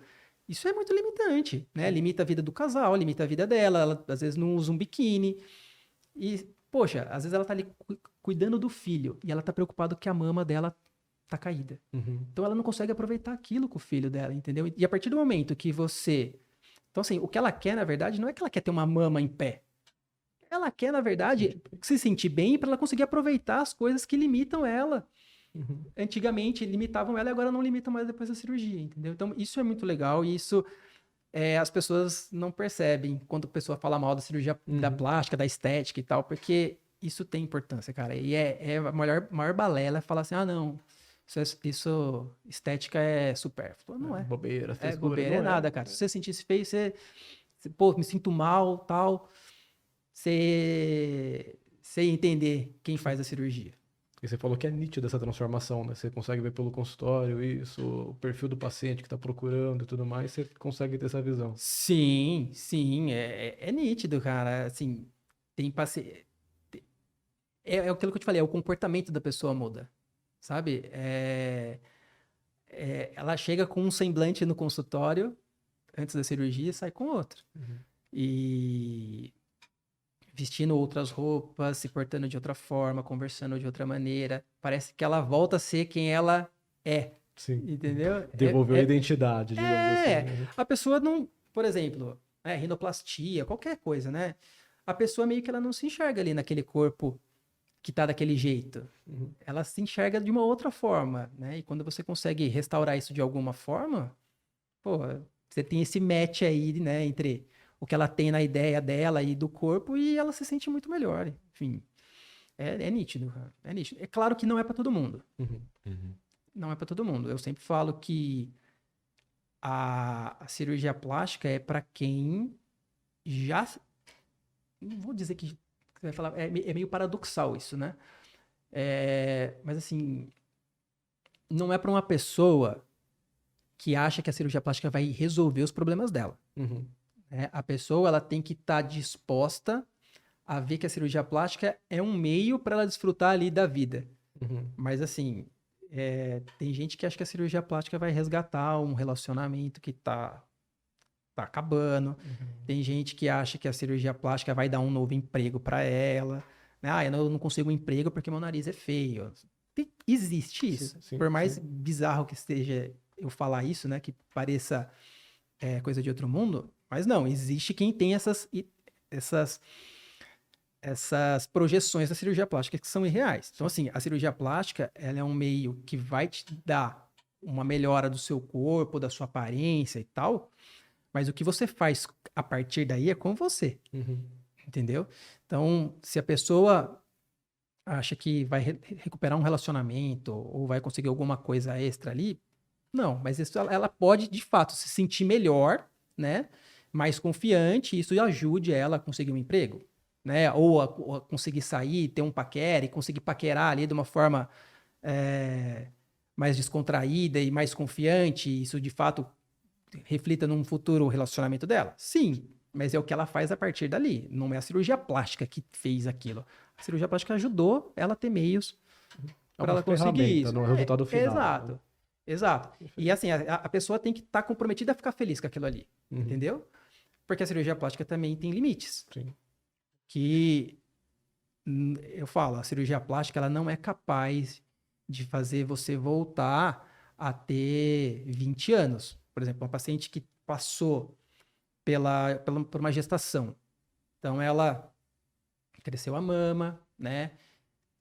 Isso é muito limitante, né? Limita a vida do casal, limita a vida dela. Ela, às vezes, não usa um biquíni. E, poxa, às vezes ela tá ali cuidando do filho e ela tá preocupada que a mama dela tá caída. Uhum. Então, ela não consegue aproveitar aquilo com o filho dela, entendeu? E a partir do momento que você... Então, assim, o que ela quer, na verdade, não é que ela quer ter uma mama em pé. Ela quer, na verdade, se sentir bem para ela conseguir aproveitar as coisas que limitam ela. Uhum. Antigamente limitavam ela e agora não limitam mais depois da cirurgia, entendeu? Então isso é muito legal e isso as pessoas não percebem quando a pessoa fala mal da cirurgia da plástica, da estética e tal, porque isso tem importância, cara. E a maior balela é falar assim, ah, não, isso estética é supérfluo. Não é. Bobeira, É frescura, bobeira, não é nada, cara. Se você sentisse feio, pô, me sinto mal, tal, você entender quem faz a cirurgia. E você falou que é nítida essa transformação, né? Você consegue ver pelo consultório isso, o perfil do paciente que está procurando e tudo mais, você consegue ter essa visão. Sim, é nítido, cara. Assim, tem paciente. É aquilo que eu te falei, o comportamento da pessoa muda, sabe? Ela chega com um semblante no consultório antes da cirurgia e sai com outro. Uhum. E vestindo outras roupas, se portando de outra forma, conversando de outra maneira. Parece que ela volta a ser quem ela é. Sim. Entendeu? Devolveu a identidade, digamos assim. Né? A pessoa não... Por exemplo, rinoplastia, qualquer coisa, né? A pessoa meio que ela não se enxerga ali naquele corpo que tá daquele jeito. Uhum. Ela se enxerga de uma outra forma, né? E quando você consegue restaurar isso de alguma forma, pô, você tem esse match aí, né? Entre o que ela tem na ideia dela e do corpo e ela se sente muito melhor. Enfim, é nítido, cara. É nítido. É claro que não é para todo mundo. Uhum. Uhum. Não é para todo mundo. Eu sempre falo que a cirurgia plástica é para quem já... Não vou dizer que... Você vai falar, é meio paradoxal isso, né? Mas assim, não é para uma pessoa que acha que a cirurgia plástica vai resolver os problemas dela. Uhum. A pessoa ela tem que estar disposta a ver que a cirurgia plástica é um meio para ela desfrutar ali da vida. Uhum. Mas assim, tem gente que acha que a cirurgia plástica vai resgatar um relacionamento que tá acabando. Uhum. Tem gente que acha que a cirurgia plástica vai dar um novo emprego para ela. Ah, eu não consigo um emprego porque meu nariz é feio. Existe isso. Sim, Por mais sim. bizarro que esteja eu falar isso, né? Que pareça coisa de outro mundo. Mas não, existe quem tem essas projeções da cirurgia plástica que são irreais. Então, assim, a cirurgia plástica, ela é um meio que vai te dar uma melhora do seu corpo, da sua aparência e tal, mas o que você faz a partir daí é com você, Uhum. entendeu? Então, se a pessoa acha que vai recuperar um relacionamento ou vai conseguir alguma coisa extra ali. Não, mas isso, ela pode, de fato, se sentir melhor, né? Mais confiante, e isso ajude ela a conseguir um emprego, né? Ou a conseguir sair, ter um paquera e conseguir paquerar ali de uma forma mais descontraída e mais confiante. E isso, de fato, reflita num futuro relacionamento dela? Sim, mas é o que ela faz a partir dali. Não é a cirurgia plástica que fez aquilo. A cirurgia plástica ajudou ela a ter meios É para uma ela conseguir ferramenta, isso. não é o resultado final. Exato, né? exato. E assim, a pessoa tem que estar comprometida a ficar feliz com aquilo ali, entendeu? Porque a cirurgia plástica também tem limites. Sim. Que, eu falo, a cirurgia plástica ela não é capaz de fazer você voltar a ter 20 anos. Por exemplo, uma paciente que passou por uma gestação. Então, ela cresceu a mama, né?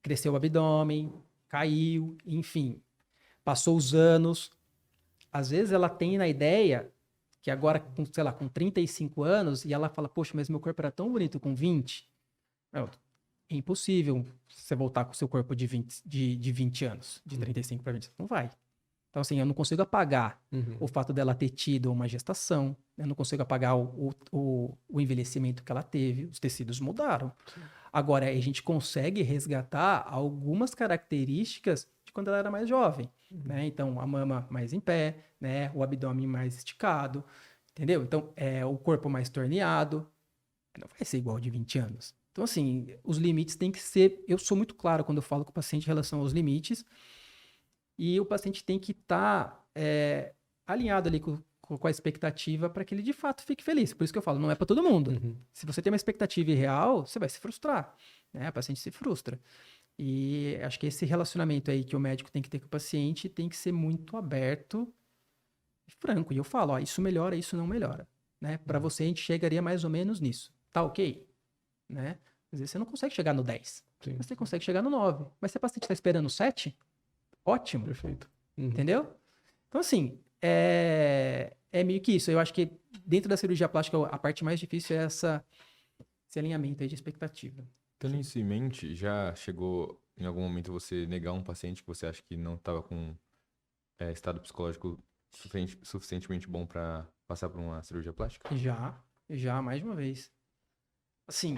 Cresceu o abdômen, caiu, enfim. Passou os anos. Às vezes ela tem na ideia que agora, sei lá, com 35 anos, e ela fala, poxa, mas meu corpo era tão bonito com 20. Não, é impossível você voltar com o seu corpo de 20 anos, de 35 para 20. Não vai. Então, assim, eu não consigo apagar o fato dela ter tido uma gestação, eu não consigo apagar o envelhecimento que ela teve, os tecidos mudaram. Agora, a gente consegue resgatar algumas características de quando ela era mais jovem, né? Então, a mama mais em pé, né? O abdômen mais esticado, entendeu? Então, o corpo mais torneado, não vai ser igual de 20 anos. Então, assim, os limites têm que ser... Eu sou muito claro quando eu falo com o paciente em relação aos limites, e o paciente tem que estar alinhado ali com a expectativa para que ele de fato fique feliz. Por isso que eu falo, não é para todo mundo. Se você tem uma expectativa irreal, você vai se frustrar, né? O paciente se frustra. E acho que esse relacionamento aí que o médico tem que ter com o paciente tem que ser muito aberto e franco. E eu falo, ó, isso melhora, isso não melhora, né? Para você a gente chegaria mais ou menos nisso. Tá ok? Né? Às vezes você não consegue chegar no 10, Sim. mas você consegue chegar no 9. Mas se o paciente está esperando o 7, ótimo. Perfeito. Entendeu? Então, assim, é meio que isso. Eu acho que dentro da cirurgia plástica, a parte mais difícil é esse alinhamento aí de expectativa. Tendo isso em mente, já chegou em algum momento você negar um paciente que você acha que não estava com estado psicológico suficientemente bom para passar por uma cirurgia plástica? Já, mais de uma vez. Assim,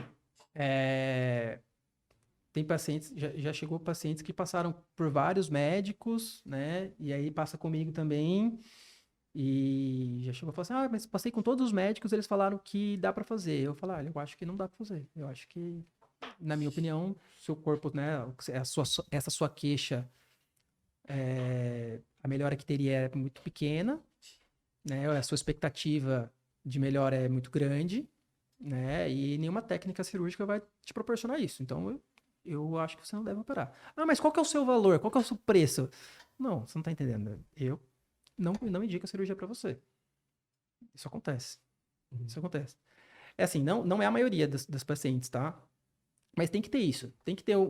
tem pacientes, já chegou pacientes que passaram por vários médicos, né? E aí passa comigo também. E já chegou a falar assim, mas passei com todos os médicos, eles falaram que dá pra fazer. Eu falo, olha, eu acho que não dá pra fazer. Eu acho que, na minha opinião, seu corpo, né? Essa sua queixa, a melhora que teria é muito pequena, né? A sua expectativa de melhora é muito grande, né? E nenhuma técnica cirúrgica vai te proporcionar isso. Então, eu acho que você não deve operar. Ah, mas qual que é o seu valor? Qual que é o seu preço? Não, você não tá entendendo. Eu não indico a cirurgia para você. Isso acontece. Isso acontece. É assim, não é a maioria das pacientes, tá? Mas tem que ter isso. Tem que ter o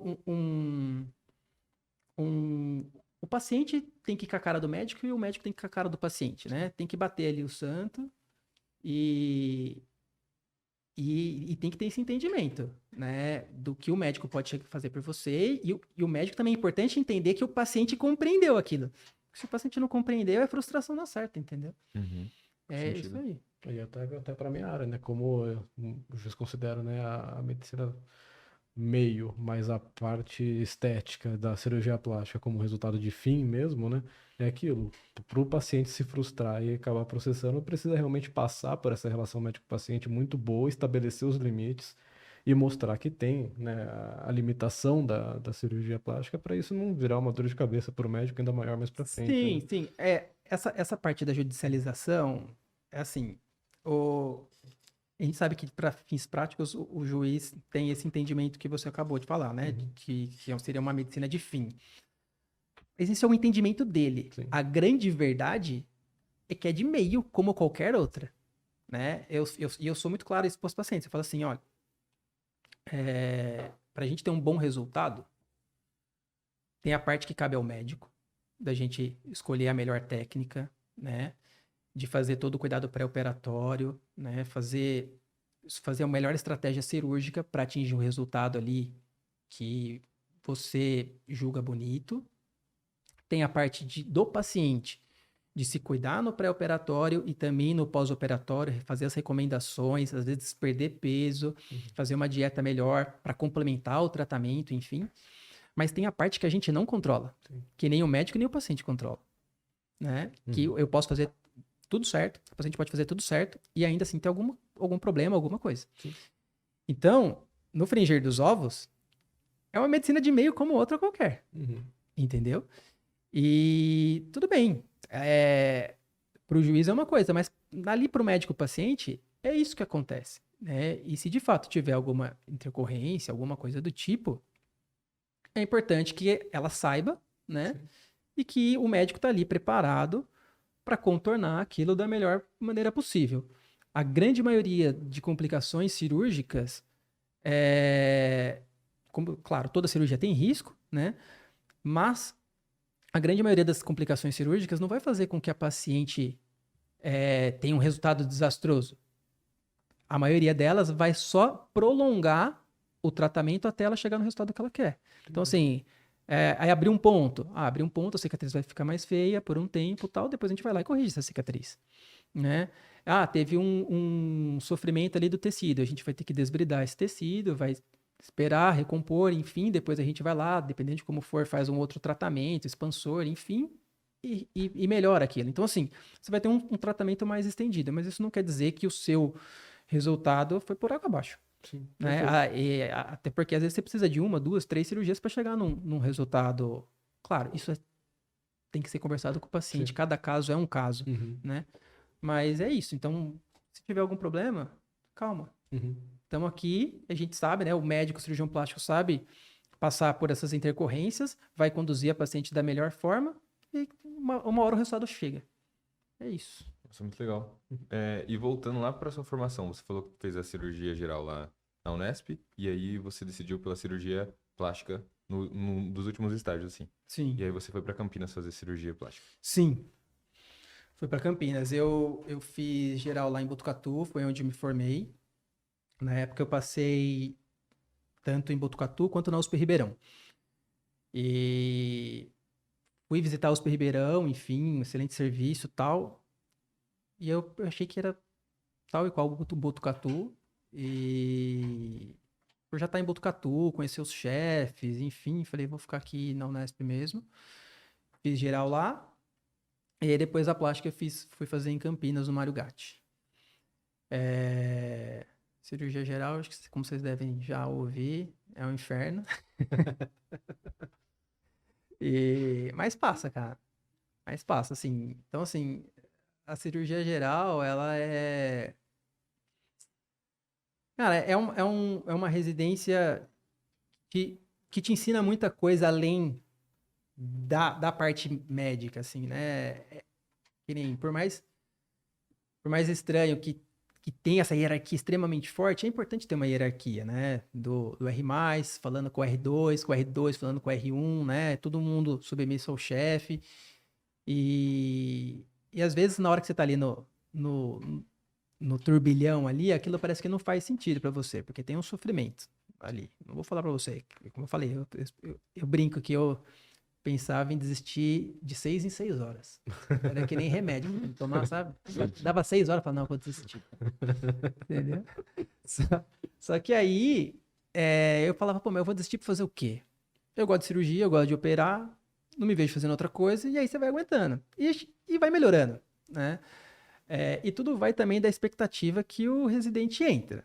paciente tem que ir com a cara do médico e o médico tem que ir com a cara do paciente, né? Tem que bater ali o santo e tem que ter esse entendimento, né? Do que o médico pode fazer por você. E o médico também é importante entender que o paciente compreendeu aquilo. Se o paciente não compreendeu, é frustração na certa, entendeu? É isso aí. E até para minha área, né? Como eu considero, né, a medicina meio, mas a parte estética da cirurgia plástica como resultado de fim mesmo, né? É aquilo. Para o paciente se frustrar e acabar processando, precisa realmente passar por essa relação médico-paciente muito boa, estabelecer os limites e mostrar que tem, né, a limitação da cirurgia plástica para isso não virar uma dor de cabeça para o médico ainda maior mais para frente. Sim, né? sim. Essa parte da judicialização, é assim, a gente sabe que para fins práticos o juiz tem esse entendimento que você acabou de falar, né? Que seria uma medicina de fim. Esse é o entendimento dele. Sim. A grande verdade é que é de meio, como qualquer outra, né? Eu sou muito claro isso para os pacientes. Eu falo assim, olha, para a gente ter um bom resultado, tem a parte que cabe ao médico, da gente escolher a melhor técnica, né? De fazer todo o cuidado pré-operatório, né? Fazer a melhor estratégia cirúrgica para atingir um resultado ali que você julga bonito, tem a parte do paciente, de se cuidar no pré-operatório e também no pós-operatório, fazer as recomendações, às vezes perder peso, fazer uma dieta melhor para complementar o tratamento, enfim. Mas tem a parte que a gente não controla, que nem o médico nem o paciente controla, né? Que eu posso fazer tudo certo, o paciente pode fazer tudo certo e ainda assim ter algum problema, alguma coisa. Sim. Então, no frigir dos ovos, é uma medicina de meio como outra qualquer, entendeu? E tudo bem, pro juiz é uma coisa, mas ali pro médico-paciente, é isso que acontece, né? E se de fato tiver alguma intercorrência, alguma coisa do tipo, é importante que ela saiba, né? Sim. E que o médico tá ali preparado para contornar aquilo da melhor maneira possível. A grande maioria de complicações cirúrgicas, claro, toda cirurgia tem risco, né? Mas a grande maioria das complicações cirúrgicas não vai fazer com que a paciente tenha um resultado desastroso. A maioria delas vai só prolongar o tratamento até ela chegar no resultado que ela quer. Então, assim, aí abrir um ponto. Abrir um ponto, a cicatriz vai ficar mais feia por um tempo e tal, depois a gente vai lá e corrige essa cicatriz, né? Teve um sofrimento ali do tecido, a gente vai ter que desbridar esse tecido, vai esperar, recompor, enfim, depois a gente vai lá, dependendo de como for, faz um outro tratamento, expansor, enfim, e melhora aquilo. Então, assim, você vai ter um tratamento mais estendido, mas isso não quer dizer que o seu resultado foi por água abaixo. Sim, né? Até porque às vezes você precisa de 1, 2, 3 cirurgias para chegar num resultado. Claro, isso tem que ser conversado com o paciente. Sim. Cada caso é um caso, né? Mas é isso. Então, se tiver algum problema, calma. Estamos aqui, a gente sabe, né? O médico, o cirurgião plástico sabe passar por essas intercorrências, vai conduzir a paciente da melhor forma e uma hora o resultado chega. É isso. Isso é muito legal. E voltando lá para sua formação, você falou que fez a cirurgia geral lá na Unesp, e aí você decidiu pela cirurgia plástica num dos últimos estágios, assim. Sim. E aí você foi para Campinas fazer cirurgia plástica. Sim. Fui para Campinas. Eu fiz geral lá em Botucatu, foi onde me formei. Na época eu passei tanto em Botucatu quanto na USP Ribeirão. E fui visitar a USP Ribeirão, enfim, um excelente serviço e tal. E eu achei que era tal e qual o Botucatu. E por já estar em Botucatu, conhecer os chefes, enfim, falei, vou ficar aqui na Unesp mesmo. Fiz geral lá. E aí depois a plástica eu fui fazer em Campinas, no Mário Gatti. Cirurgia geral, acho que como vocês devem já ouvir, é um inferno. Mas passa, cara. Mas passa, assim. Então, assim, a cirurgia geral, ela é... Cara, é uma residência que te ensina muita coisa além da parte médica, assim, né? Que nem, por mais estranho que tem essa hierarquia extremamente forte, é importante ter uma hierarquia, né? Do R+, falando com o R2 falando com o R1, né? Todo mundo submisso ao chefe. E às vezes, na hora que você tá ali no turbilhão ali, aquilo parece que não faz sentido pra você, porque tem um sofrimento ali. Não vou falar pra você, como eu falei, eu brinco que eu pensava em desistir de 6 em 6 horas. Era que nem remédio. Tomar, sabe? Dava 6 horas e falava, não, vou desistir. Entendeu? Só que aí, eu falava, pô, mas eu vou desistir pra fazer o quê? Eu gosto de cirurgia, eu gosto de operar, não me vejo fazendo outra coisa, e aí você vai aguentando. E vai melhorando, né? E tudo vai também da expectativa que o residente entra.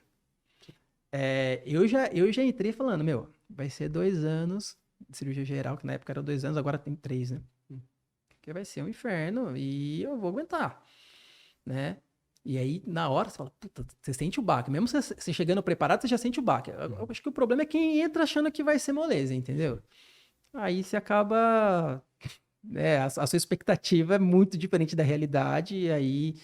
Eu já entrei falando, vai ser 2 anos de cirurgia geral, que na época era 2 anos, agora tem 3, né? Que vai ser um inferno e eu vou aguentar, né? E aí, na hora, você fala, puta, você sente o baque. Mesmo você chegando preparado, você já sente o baque. Eu acho que o problema é quem entra achando que vai ser moleza, entendeu? Aí você acaba... a sua expectativa é muito diferente da realidade e aí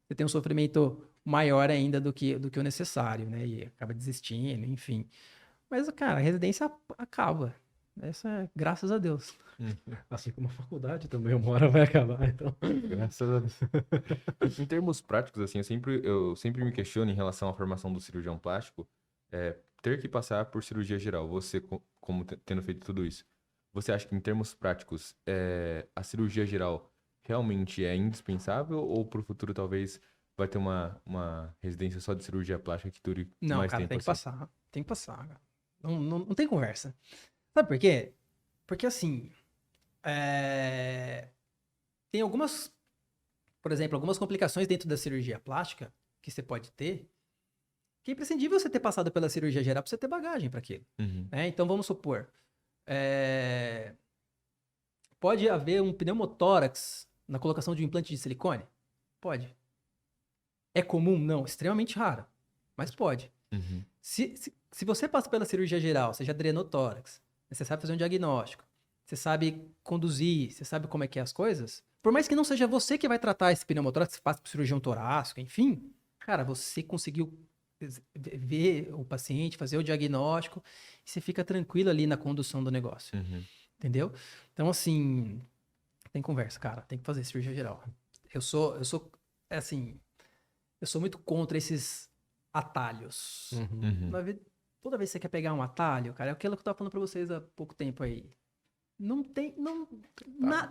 você tem um sofrimento maior ainda do que o necessário, né? E acaba desistindo, enfim. Mas, cara, a residência acaba. Essa é graças a Deus. Assim como a faculdade também, uma hora vai acabar, então. Graças a Deus. Em termos práticos, assim, eu sempre me questiono em relação à formação do cirurgião plástico, ter que passar por cirurgia geral. Você como tendo feito tudo isso. Você acha que, em termos práticos, a cirurgia geral realmente é indispensável ou para o futuro talvez vai ter uma residência só de cirurgia plástica que dure Não, mais cara, tempo tem que assim? passar. Tem que passar, cara. Não tem conversa. Sabe por quê? Porque assim, tem algumas, por exemplo, algumas complicações dentro da cirurgia plástica que você pode ter, que é imprescindível você ter passado pela cirurgia geral pra você ter bagagem para aquilo. Uhum. Né? Então vamos supor, pode haver um pneumotórax na colocação de um implante de silicone? Pode. É comum? Não, extremamente raro, mas pode. Uhum. Se você passa pela cirurgia geral, você já drenou tórax, você sabe fazer um diagnóstico, você sabe conduzir, você sabe como é que é as coisas, por mais que não seja você que vai tratar esse pneumotórax, você passa por cirurgião torácico, enfim, cara, você conseguiu ver o paciente, fazer o diagnóstico, e você fica tranquilo ali na condução do negócio, Uhum. entendeu? Então, assim, tem conversa, cara, tem que fazer cirurgia geral. Eu sou muito contra esses atalhos. Uhum. Toda vez que você quer pegar um atalho, cara, é aquilo que eu tava falando pra vocês há pouco tempo aí.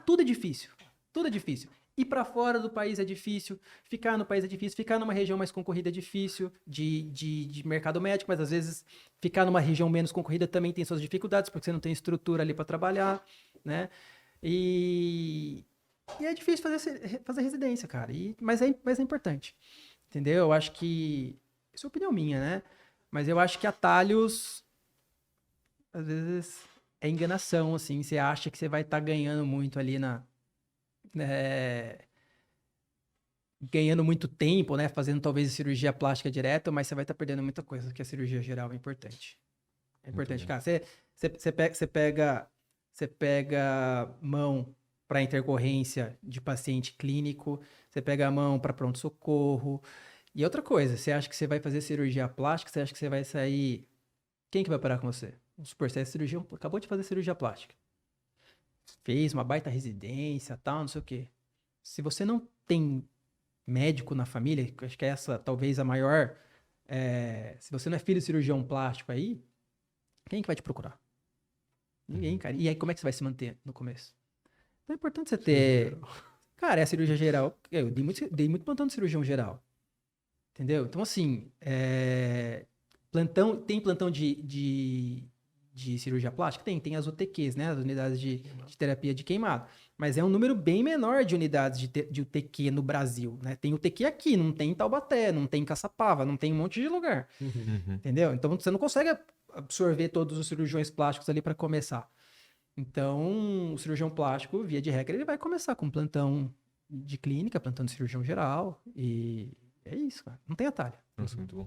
Tudo é difícil. Tudo é difícil. Ir pra fora do país é difícil, ficar no país é difícil, ficar numa região mais concorrida é difícil, de mercado médico, mas às vezes ficar numa região menos concorrida também tem suas dificuldades, porque você não tem estrutura ali pra trabalhar, né? E é difícil fazer residência, cara. Mas é importante. Entendeu? Eu acho que. Isso é opinião minha, né? Mas eu acho que atalhos. Às vezes é enganação, assim. Você acha que você vai estar ganhando muito ali ganhando muito tempo, né? Fazendo talvez cirurgia plástica direta, mas você vai estar perdendo muita coisa, que a cirurgia geral é importante. É importante, bom. cara. Você pega mão para intercorrência de paciente clínico, você pega a mão para pronto-socorro. E outra coisa, você acha que você vai fazer cirurgia plástica, você acha que você vai sair... Quem que vai operar com você? Vamos supor, você é cirurgião, acabou de fazer cirurgia plástica. Fez uma baita residência, tal, não sei o quê. Se você não tem médico na família, que eu acho que é essa talvez a maior... se você não é filho de cirurgião plástico aí, quem que vai te procurar? Ninguém, cara. E aí, como é que você vai se manter no começo? Então é importante você ter... Cara, é a cirurgia geral. Eu dei muito plantão de cirurgião geral. Entendeu? Então, assim, tem plantão de cirurgia plástica? Tem as UTQs, né? As unidades de terapia de queimado. Mas é um número bem menor de unidades de UTQ no Brasil, né? Tem UTQ aqui, não tem em Taubaté, não tem em Caçapava, não tem em um monte de lugar. Uhum. Entendeu? Então, você não consegue absorver todos os cirurgiões plásticos ali para começar. Então, o cirurgião plástico, via de regra, ele vai começar com plantão de clínica, plantão de cirurgião geral, e é isso, cara. Não tem atalho. Nossa, muito bom.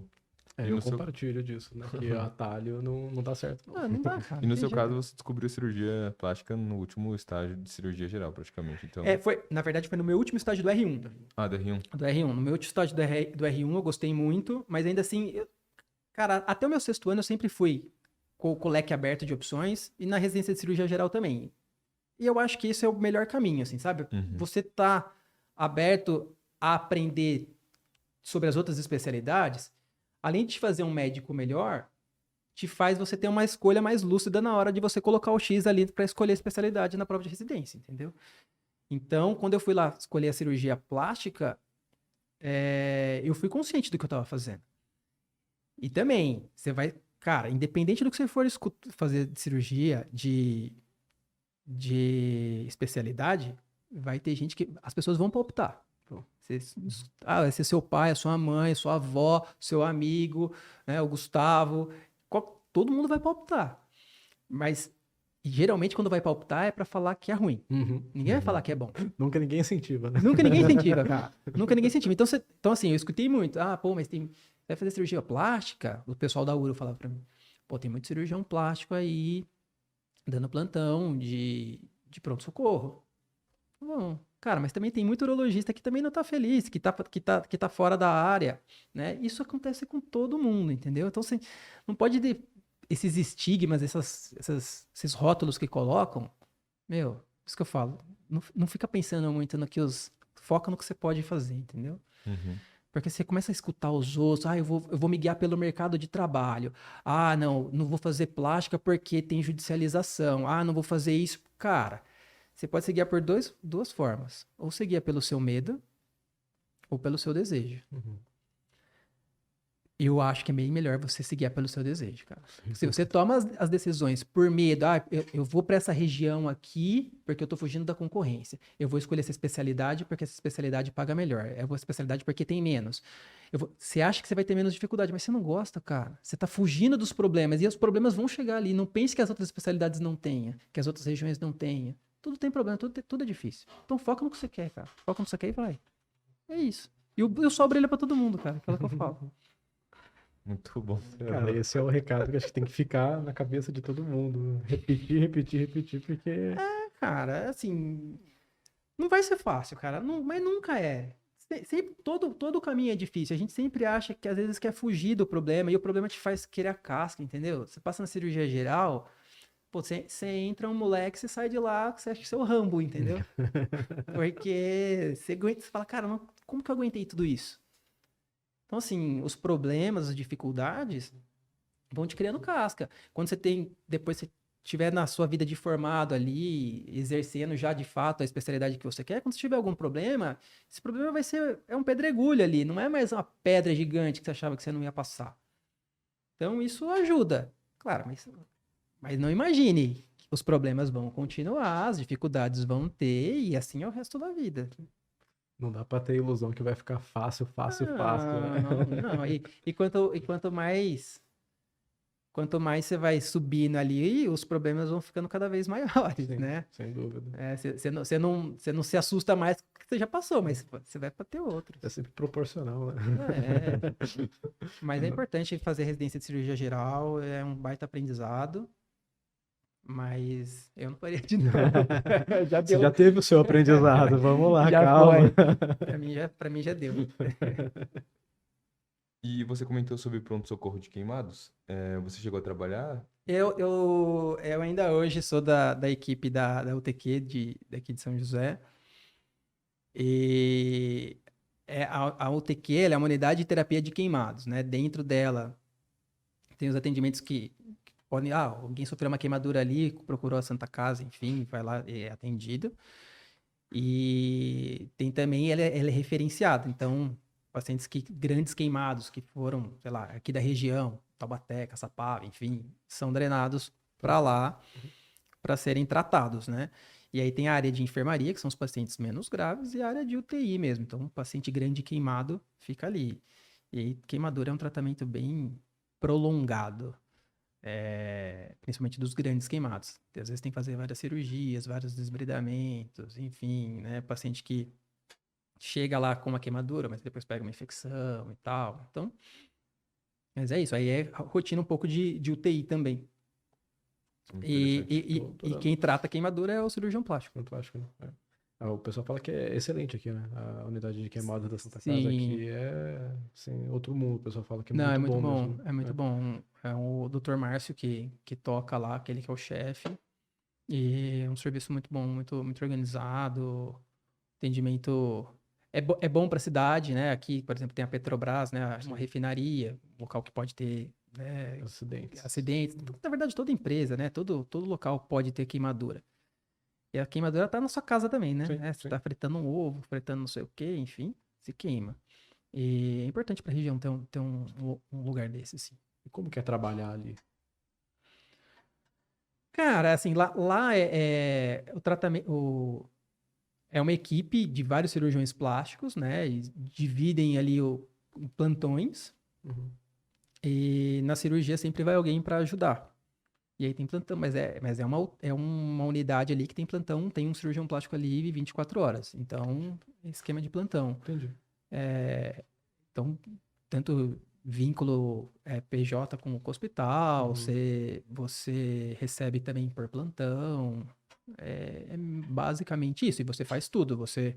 Eu compartilho disso, né? Que atalho não dá certo. Não dá, cara. E no não seu tem caso, você descobriu a cirurgia plástica no último estágio de cirurgia geral, praticamente. Então... na verdade, foi no meu último estágio do R1. Ah, do R1. Do R1. No meu último estágio do R1, eu gostei muito, mas ainda assim, cara, até o meu 6º ano eu sempre fui com o leque aberto de opções, e na residência de cirurgia geral também. E eu acho que esse é o melhor caminho, assim, sabe? Uhum. Você tá aberto a aprender sobre as outras especialidades, além de te fazer um médico melhor, te faz você ter uma escolha mais lúcida na hora de você colocar o X ali para escolher a especialidade na prova de residência, entendeu? Então, quando eu fui lá escolher a cirurgia plástica, eu fui consciente do que eu estava fazendo. E também, você vai... Cara, independente do que você for fazer de cirurgia, de especialidade, vai ter gente que... As pessoas vão palpitar. Vai ser seu pai, a sua mãe, a sua avó, seu amigo, né, o Gustavo. Todo mundo vai palpitar. Mas, geralmente, quando vai palpitar, é pra falar que é ruim. Ninguém vai falar que é bom. Nunca ninguém incentiva, né? Nunca ninguém incentiva, cara. Nunca ninguém incentiva. Então, assim, eu escutei muito. Mas vai fazer cirurgia plástica? O pessoal da URO falava pra mim. Tem muito cirurgião plástico aí, dando plantão de pronto-socorro. Bom, cara, mas também tem muito urologista que também não tá feliz, que tá fora da área, né? Isso acontece com todo mundo, entendeu? Então, você não pode... Esses estigmas, esses rótulos que colocam, isso que eu falo, não fica pensando muito no que foca no que você pode fazer, entendeu? Uhum. Porque você começa a escutar os outros, eu vou me guiar pelo mercado de trabalho. Ah, não vou fazer plástica porque tem judicialização. Ah, não vou fazer isso. Cara, você pode se guiar por duas formas. Ou se guia pelo seu medo, ou pelo seu desejo. Uhum. Eu acho que é bem melhor você se guiar pelo seu desejo, cara. Se você toma as decisões por medo, eu vou para essa região aqui porque eu tô fugindo da concorrência. Eu vou escolher essa especialidade porque essa especialidade paga melhor. Eu vou essa especialidade porque tem menos. Você acha que você vai ter menos dificuldade, mas você não gosta, cara. Você tá fugindo dos problemas e os problemas vão chegar ali. Não pense que as outras especialidades não tenham, que as outras regiões não tenham. Tudo tem problema, tudo é difícil. Então foca no que você quer, cara. Foca no que você quer e vai. É isso. E o sol brilha pra todo mundo, cara. Aquilo que eu falo. Muito bom. Cara, esse é o recado que acho que tem que ficar na cabeça de todo mundo. Repetir, repetir, repetir, porque... Cara, assim, não vai ser fácil, cara, mas nunca é. Sempre, todo o caminho é difícil. A gente sempre acha que às vezes quer fugir do problema e o problema te faz querer a casca, entendeu? Você passa na cirurgia geral, pô, você entra um moleque, você sai de lá, você acha que você é o Rambo, entendeu? Porque você fala, cara, como que eu aguentei tudo isso? Então, assim, os problemas, as dificuldades vão te criando casca. Quando depois você estiver na sua vida de formado ali, exercendo já de fato a especialidade que você quer, quando você tiver algum problema, esse problema é um pedregulho ali, não é mais uma pedra gigante que você achava que você não ia passar. Então, isso ajuda. Claro, mas não imagine que os problemas vão continuar, as dificuldades vão ter, e assim é o resto da vida. Não dá pra ter ilusão que vai ficar fácil, fácil, fácil. Né? Não. Quanto mais você vai subindo ali, os problemas vão ficando cada vez maiores, Sim, né? sem dúvida. Você não se assusta mais com o que você já passou, mas você vai para ter outros. É sempre proporcional, né? Mas é importante fazer residência de cirurgia geral, é um baita aprendizado. Mas eu não faria de novo. Você já teve o seu aprendizado, vamos lá, já calma. Foi. Pra mim já deu. E você comentou sobre pronto-socorro de queimados. Você chegou a trabalhar? Eu ainda hoje sou da equipe da UTQ daqui de São José. E a UTQ ela é uma unidade de terapia de queimados, né? Dentro dela tem os atendimentos que podem... alguém sofreu uma queimadura ali, procurou a Santa Casa, enfim, vai lá e é atendido. E tem também, ele é referenciado. Então, pacientes grandes queimados que foram, sei lá, aqui da região, Taubaté, Caçapava, enfim, são drenados para lá para serem tratados, né? E aí tem a área de enfermaria, que são os pacientes menos graves, e a área de UTI mesmo. Então, um paciente grande queimado fica ali. E aí, queimadura é um tratamento bem prolongado, principalmente dos grandes queimados. Às vezes tem que fazer várias cirurgias, vários desbridamentos, enfim, né? Paciente que chega lá com uma queimadura, mas depois pega uma infecção e tal. Então, mas é isso. Aí é rotina um pouco de UTI também. E quem trata a queimadura é o cirurgião plástico. Plástico, né? O pessoal fala que é excelente aqui, né? A unidade de queimadas da Santa Sim. Casa aqui é assim, outro mundo. O pessoal fala que é Não, muito é muito bom bom. mesmo. É muito bom. É o Dr. Márcio que toca lá, aquele que é o chefe. E é um serviço muito bom, muito, muito organizado. Atendimento é bom para a cidade, né? Aqui, por exemplo, tem a Petrobras, né? Uma refinaria, um local que pode ter, né, acidentes. Na verdade, toda empresa, né? Todo local pode ter queimadura. E a queimadura tá na sua casa também, né? Você tá fritando um ovo, fritando não sei o quê, enfim, se queima. E é importante para a região ter um lugar desse, assim. E como que é trabalhar ali? Cara, assim, lá o tratamento... É uma equipe de vários cirurgiões plásticos, né? E dividem ali em plantões. Uhum. E na cirurgia sempre vai alguém para ajudar. E aí tem plantão, mas é uma unidade ali que tem plantão, tem um cirurgião plástico ali 24 horas. Então, esquema de plantão. Entendi. Então, tanto vínculo PJ com o hospital, você recebe também por plantão. É basicamente isso. E você faz tudo. Você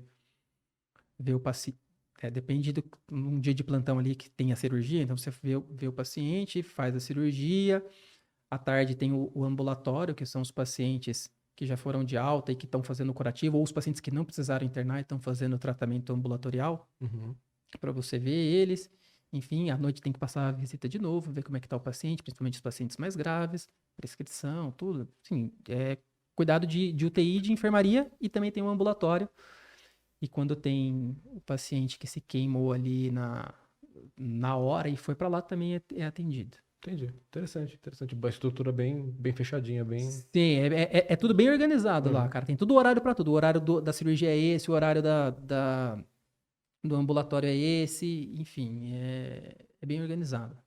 vê o paciente. Depende de um dia de plantão ali que tem a cirurgia. Então, você vê o paciente, faz a cirurgia. À tarde tem o ambulatório, que são os pacientes que já foram de alta e que estão fazendo o curativo, ou os pacientes que não precisaram internar e estão fazendo o tratamento ambulatorial. Uhum. para você ver eles. Enfim, à noite tem que passar a visita de novo, ver como é que tá o paciente, principalmente os pacientes mais graves, prescrição, tudo. Sim, cuidado de UTI, de enfermaria e também tem um ambulatório. E quando tem o paciente que se queimou ali na hora e foi para lá, também é atendido. Entendi. Interessante, interessante. Uma estrutura bem fechadinha, bem... Sim, é tudo bem organizado lá, Uhum. cara. Tem tudo o horário para tudo. O horário da cirurgia é esse, o horário do ambulatório é esse, enfim, é bem organizado.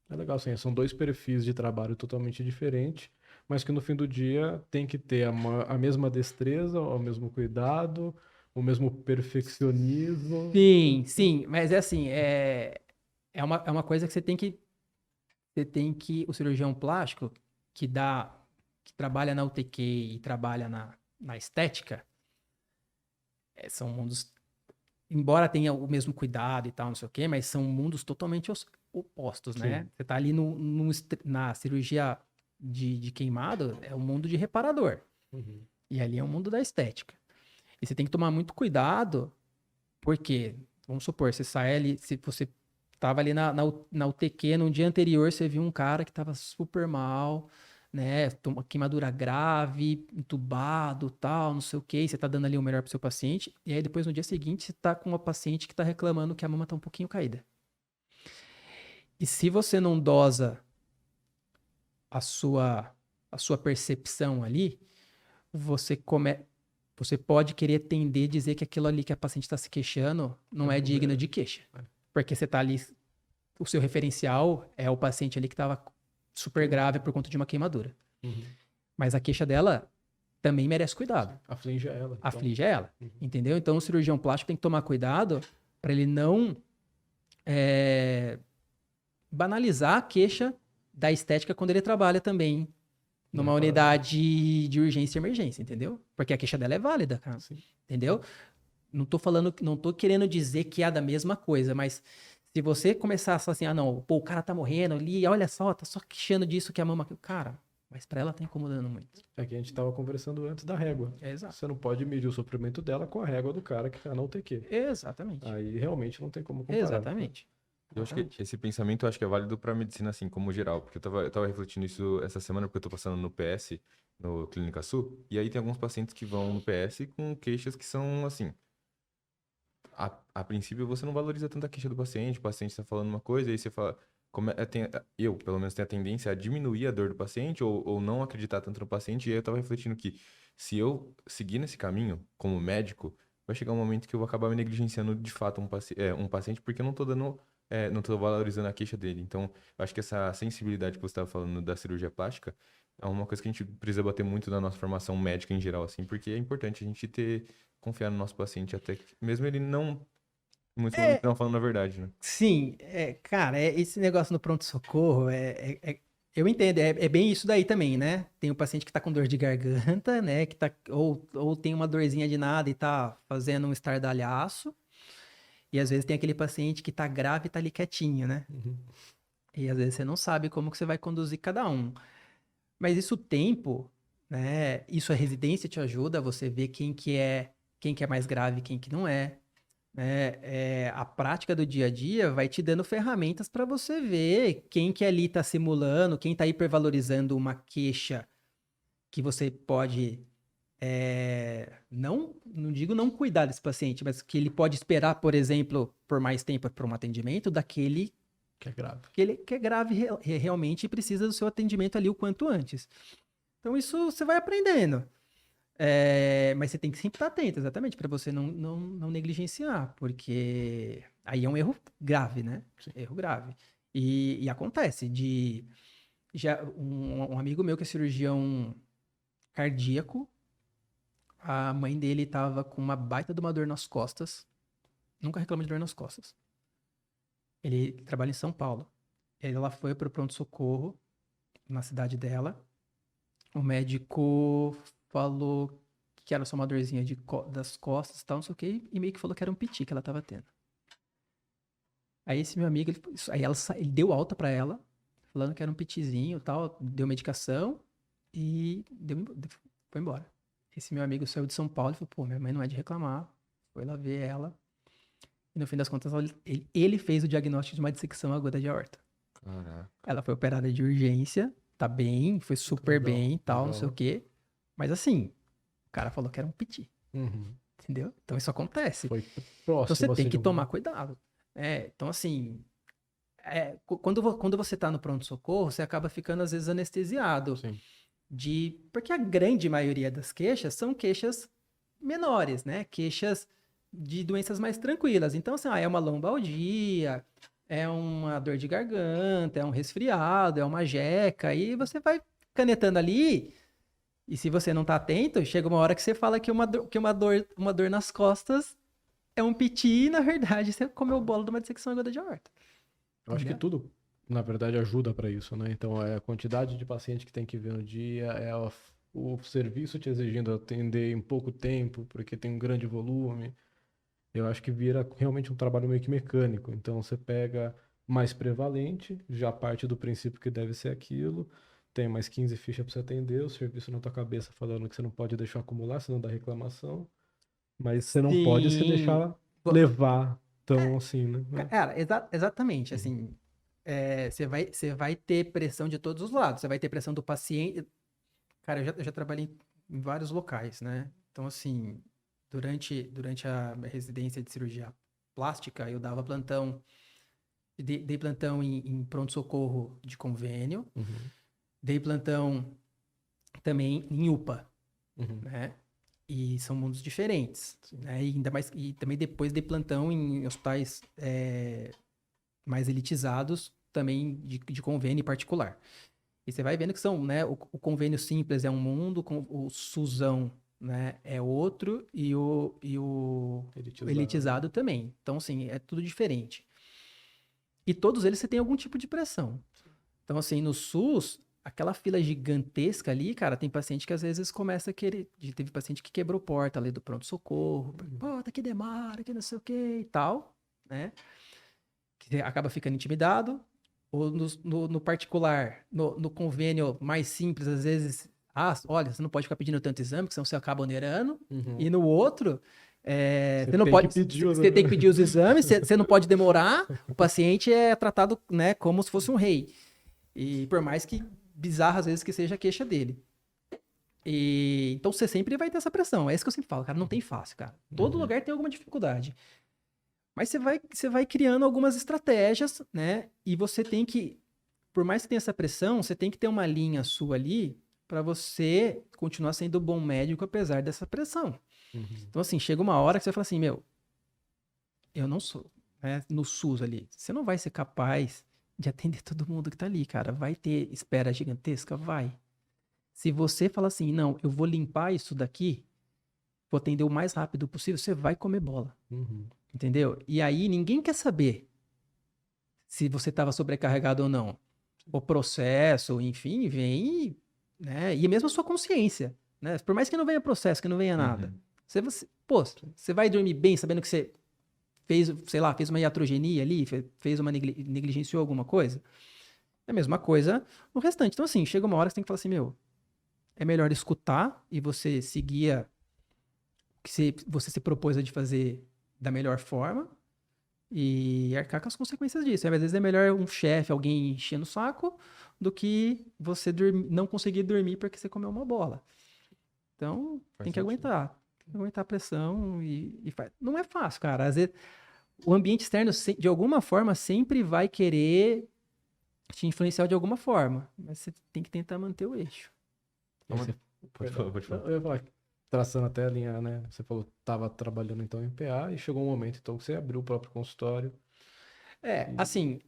É legal, sim. São dois perfis de trabalho totalmente diferentes, mas que no fim do dia tem que ter a mesma destreza, o mesmo cuidado, o mesmo perfeccionismo. Sim, sim, mas é assim, é uma coisa que o cirurgião plástico que trabalha na UTQ e trabalha na estética, são mundos, embora tenha o mesmo cuidado e tal, não sei o quê, mas são mundos totalmente opostos, né? Sim. Você tá ali na cirurgia de queimado, é um mundo de reparador. Uhum. E ali é um mundo da estética. E você tem que tomar muito cuidado, porque, vamos supor, você sai ali, se você tava ali na UTQ, no dia anterior, você viu um cara que tava super mal, né? Uma queimadura grave, entubado, tal, não sei o quê, e você tá dando ali o melhor pro seu paciente, e aí depois no dia seguinte você tá com uma paciente que tá reclamando que a mama tá um pouquinho caída. E se você não dosa a sua percepção ali, você pode querer tender a dizer que aquilo ali que a paciente está se queixando não é digno de queixa. Porque você está ali, o seu referencial é o paciente ali que estava super grave por conta de uma queimadura. Uhum. Mas a queixa dela também merece cuidado. Aflige ela. Então. Aflige ela, Uhum. entendeu? Então o cirurgião plástico tem que tomar cuidado para ele não banalizar a queixa da estética quando ele trabalha também numa unidade de urgência e emergência, entendeu? Porque a queixa dela é válida, cara. Sim. Entendeu? Não tô querendo dizer que é da mesma coisa, mas se você começar a falar assim, não, pô, o cara tá morrendo ali, olha só, tá só queixando disso que a mama... Cara, mas pra ela tá incomodando muito. É que a gente tava conversando antes da régua. Exato. Você não pode medir o sofrimento dela com a régua do cara que tá na UTQ. Exatamente. Aí realmente não tem como comparar. Exatamente. Eu acho que esse pensamento eu acho que é válido pra medicina, assim, como geral. Porque eu tava refletindo isso essa semana, porque eu tô passando no PS, no Clínica Sul, e aí tem alguns pacientes que vão no PS com queixas que são, assim... A princípio, você não valoriza tanto a queixa do paciente, o paciente tá falando uma coisa, e aí você fala... eu, pelo menos, tenho a tendência a diminuir a dor do paciente ou não acreditar tanto no paciente, e aí eu tava refletindo que se eu seguir nesse caminho, como médico, vai chegar um momento que eu vou acabar me negligenciando de fato um paciente porque eu não tô dando... não tô valorizando a queixa dele. Então, eu acho que essa sensibilidade que você estava falando da cirurgia plástica é uma coisa que a gente precisa bater muito na nossa formação médica em geral, assim, porque é importante a gente confiar no nosso paciente até que, mesmo ele não, em muitos momentos, não falando a verdade, né? Sim, cara, esse negócio no pronto-socorro, eu entendo, é bem isso daí também, né? Tem o paciente que tá com dor de garganta, né? Que tá, ou tem uma dorzinha de nada e tá fazendo um estardalhaço. E às vezes tem aquele paciente que tá grave e tá ali quietinho, né? Uhum. E às vezes você não sabe como que você vai conduzir cada um. Mas isso o tempo, né? Isso a residência te ajuda a você ver quem que é mais grave e quem que não é. Né? A prática do dia a dia vai te dando ferramentas para você ver quem que ali está simulando, quem está hipervalorizando uma queixa que você pode, não digo não cuidar desse paciente, mas que ele pode esperar, por exemplo, por mais tempo para um atendimento daquele Que é grave. que é grave realmente e precisa do seu atendimento ali o quanto antes. Então isso você vai aprendendo. Mas você tem que sempre estar atento, exatamente, para você não negligenciar, porque aí é um erro grave, né? Sim. Erro grave. E acontece já um amigo meu que é cirurgião cardíaco, a mãe dele estava com uma baita de uma dor nas costas, nunca reclama de dor nas costas. Ele trabalha em São Paulo. Ela foi para o pronto-socorro na cidade dela. O médico falou que era só uma dorzinha das costas e tal, não sei o que, e meio que falou que era um piti que ela tava tendo. Aí esse meu amigo, ele deu alta pra ela, falando que era um pitizinho e tal, deu medicação e foi embora. Esse meu amigo saiu de São Paulo e falou, pô, minha mãe não é de reclamar, foi lá ver ela. E no fim das contas, ele fez o diagnóstico de uma dissecção aguda de aorta. Caraca. Ela foi operada de urgência, tá bem, foi super Legal, bem e tal, não legal. sei o quê. Mas assim, o cara falou que era um piti, Uhum. entendeu? Então isso acontece. Foi Então próximo, você tem assim, que de um- tomar cuidado. Então assim, quando você tá no pronto-socorro, você acaba ficando às vezes anestesiado. Sim. Porque a grande maioria das queixas são queixas menores, né? Queixas de doenças mais tranquilas. Então, assim, é uma lombalgia, é uma dor de garganta, é um resfriado, é uma jeca, e você vai canetando ali, e se você não tá atento, chega uma hora que você fala que uma dor nas costas é um piti, e na verdade você comeu bola de uma dissecção aguda de aorta. Eu acho que Entendeu? tudo, na verdade, ajuda para isso, né? Então, é a quantidade de paciente que tem que ver no dia, o serviço te exigindo atender em pouco tempo, porque tem um grande volume. Eu acho que vira realmente um trabalho meio que mecânico. Então, você pega mais prevalente, já parte do princípio que deve ser aquilo, tem mais 15 fichas para você atender, o serviço na tua cabeça falando que você não pode deixar acumular, senão dá reclamação, mas você não pode se Sim. deixar levar tão assim, né? Cara, exatamente, assim, você vai ter pressão de todos os lados, você vai ter pressão do paciente. Cara, eu já trabalhei em vários locais, né? Então, assim, durante a minha residência de cirurgia plástica, eu dava plantão, dei plantão em pronto-socorro de convênio, Uhum, dei plantão também em UPA, uhum. né? E são mundos diferentes, né? E ainda mais, e também depois dei plantão em hospitais mais elitizados, também de convênio particular. E você vai vendo que são, né? O convênio simples é um mundo, o SUSão, né, é outro, e o elitizado também. Então, assim, é tudo diferente. E todos eles você tem algum tipo de pressão. Então, assim, no SUS, aquela fila gigantesca ali, cara, tem paciente que às vezes começa a querer. Teve paciente que quebrou porta ali do pronto-socorro. Pô, tá que demora, que não sei o que e tal, né? Que você acaba ficando intimidado. Ou no particular, no convênio mais simples, às vezes, olha, você não pode ficar pedindo tanto exame, porque senão você acaba onerando. Uhum. E no outro, Você você não tem pode, que pedir os você tem que exames. pedir os exames, você não pode demorar, o paciente é tratado, né, como se fosse um rei. E por mais que bizarro às vezes que seja a queixa dele. E então você sempre vai ter essa pressão. É isso que eu sempre falo, cara, não tem fácil, cara. Todo Uhum. lugar tem alguma dificuldade. Mas você vai criando algumas estratégias, né? E você tem que, por mais que tenha essa pressão, você tem que ter uma linha sua ali para você continuar sendo bom médico apesar dessa pressão. Uhum. Então, assim, chega uma hora que você fala assim, meu, eu não sou, né, no SUS ali, você não vai ser capaz de atender todo mundo que tá ali, cara. Vai ter espera gigantesca? Vai. Se você falar assim, não, eu vou limpar isso daqui, vou atender o mais rápido possível, você vai comer bola. Uhum. Entendeu? E aí ninguém quer saber se você estava sobrecarregado ou não. O processo, enfim, vem, né? E mesmo a sua consciência, né? Por mais que não venha processo, que não venha nada. Pô, você vai dormir bem sabendo que você fez, sei lá, fez uma iatrogenia ali, fez uma negligenciou alguma coisa? É a mesma coisa no restante. Então, assim, chega uma hora que você tem que falar assim, meu, é melhor escutar e você seguir o que você se propôs a de fazer da melhor forma e arcar com as consequências disso. Às vezes é melhor um chefe, alguém enchendo o saco, do que você não conseguir dormir porque você comeu uma bola. Então, tem que aguentar. Tem que aguentar a pressão e faz. Não é fácil, cara. Às vezes, o ambiente externo, de alguma forma, sempre vai querer te influenciar de alguma forma. Mas você tem que tentar manter o eixo. Pode falar, pode falar. Eu ia falar, traçando até a linha, né? Você falou que estava trabalhando então em PA e chegou um momento então que você abriu o próprio consultório. Assim,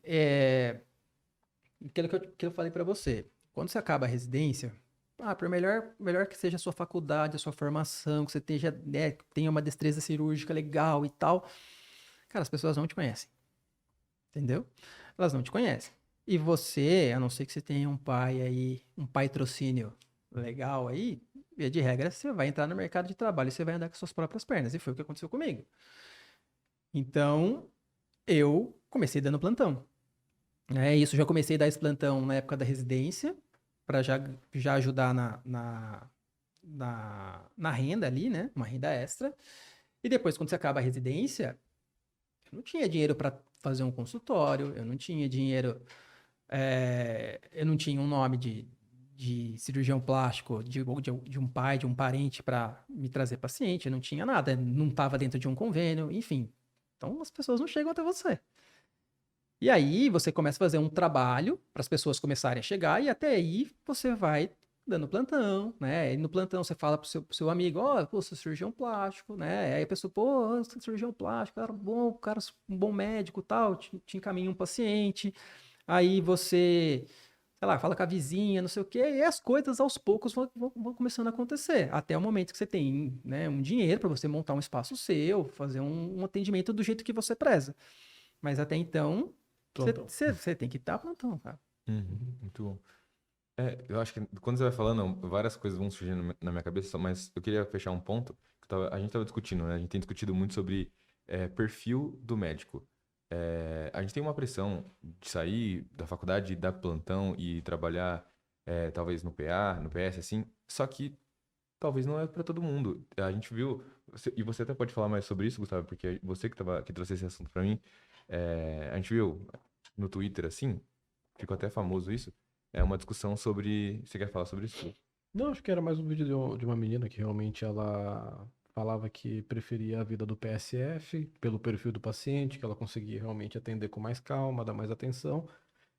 aquilo que eu falei pra você. Quando você acaba a residência, por melhor que seja a sua faculdade, a sua formação, que você tenha uma destreza cirúrgica legal e tal, cara, as pessoas não te conhecem. Entendeu? Elas não te conhecem. E você, a não ser que você tenha um pai aí, um patrocínio legal aí, via de regra, você vai entrar no mercado de trabalho e você vai andar com suas próprias pernas. E foi o que aconteceu comigo. Então, eu comecei dando plantão. Isso, já comecei a dar esse plantão na época da residência, para já ajudar na renda ali, né? Uma renda extra. E depois, quando você acaba a residência, Eu não tinha dinheiro para fazer um consultório, eu não tinha dinheiro, eu não tinha um nome de cirurgião plástico, de um pai, de um parente para me trazer paciente, eu não tinha nada, não estava dentro de um convênio, enfim. Então as pessoas não chegam até você. E aí você começa a fazer um trabalho para as pessoas começarem a chegar e até aí você vai dando plantão, né? E no plantão você fala pro seu amigo, ó, pô, sou cirurgião plástico, né? Aí a pessoa, pô, eu sou cirurgião plástico, cara bom, cara, um bom médico, tal, te encaminha um paciente. Aí você, sei lá, fala com a vizinha, não sei o quê, e as coisas aos poucos vão começando a acontecer, até o momento que você tem, né, um dinheiro para você montar um espaço seu, fazer um atendimento do jeito que você preza. Mas até então, Plantão. você tem que estar plantão, cara. Muito bom. Eu acho que quando você vai falando, várias coisas vão surgindo na minha cabeça, mas eu queria fechar um ponto que a gente estava discutindo, né? A gente tem discutido muito sobre perfil do médico. A gente tem uma pressão de sair da faculdade, dar plantão e trabalhar talvez no PA, no PS, assim, só que talvez não é para todo mundo. A gente viu, e você até pode falar mais sobre isso, Gustavo, porque você que trouxe esse assunto para mim, a gente viu no Twitter, assim, ficou até famoso isso, é uma discussão sobre... Você quer falar sobre isso? Não, acho que era mais um vídeo de uma menina que realmente ela falava que preferia a vida do PSF pelo perfil do paciente, que ela conseguia realmente atender com mais calma, dar mais atenção.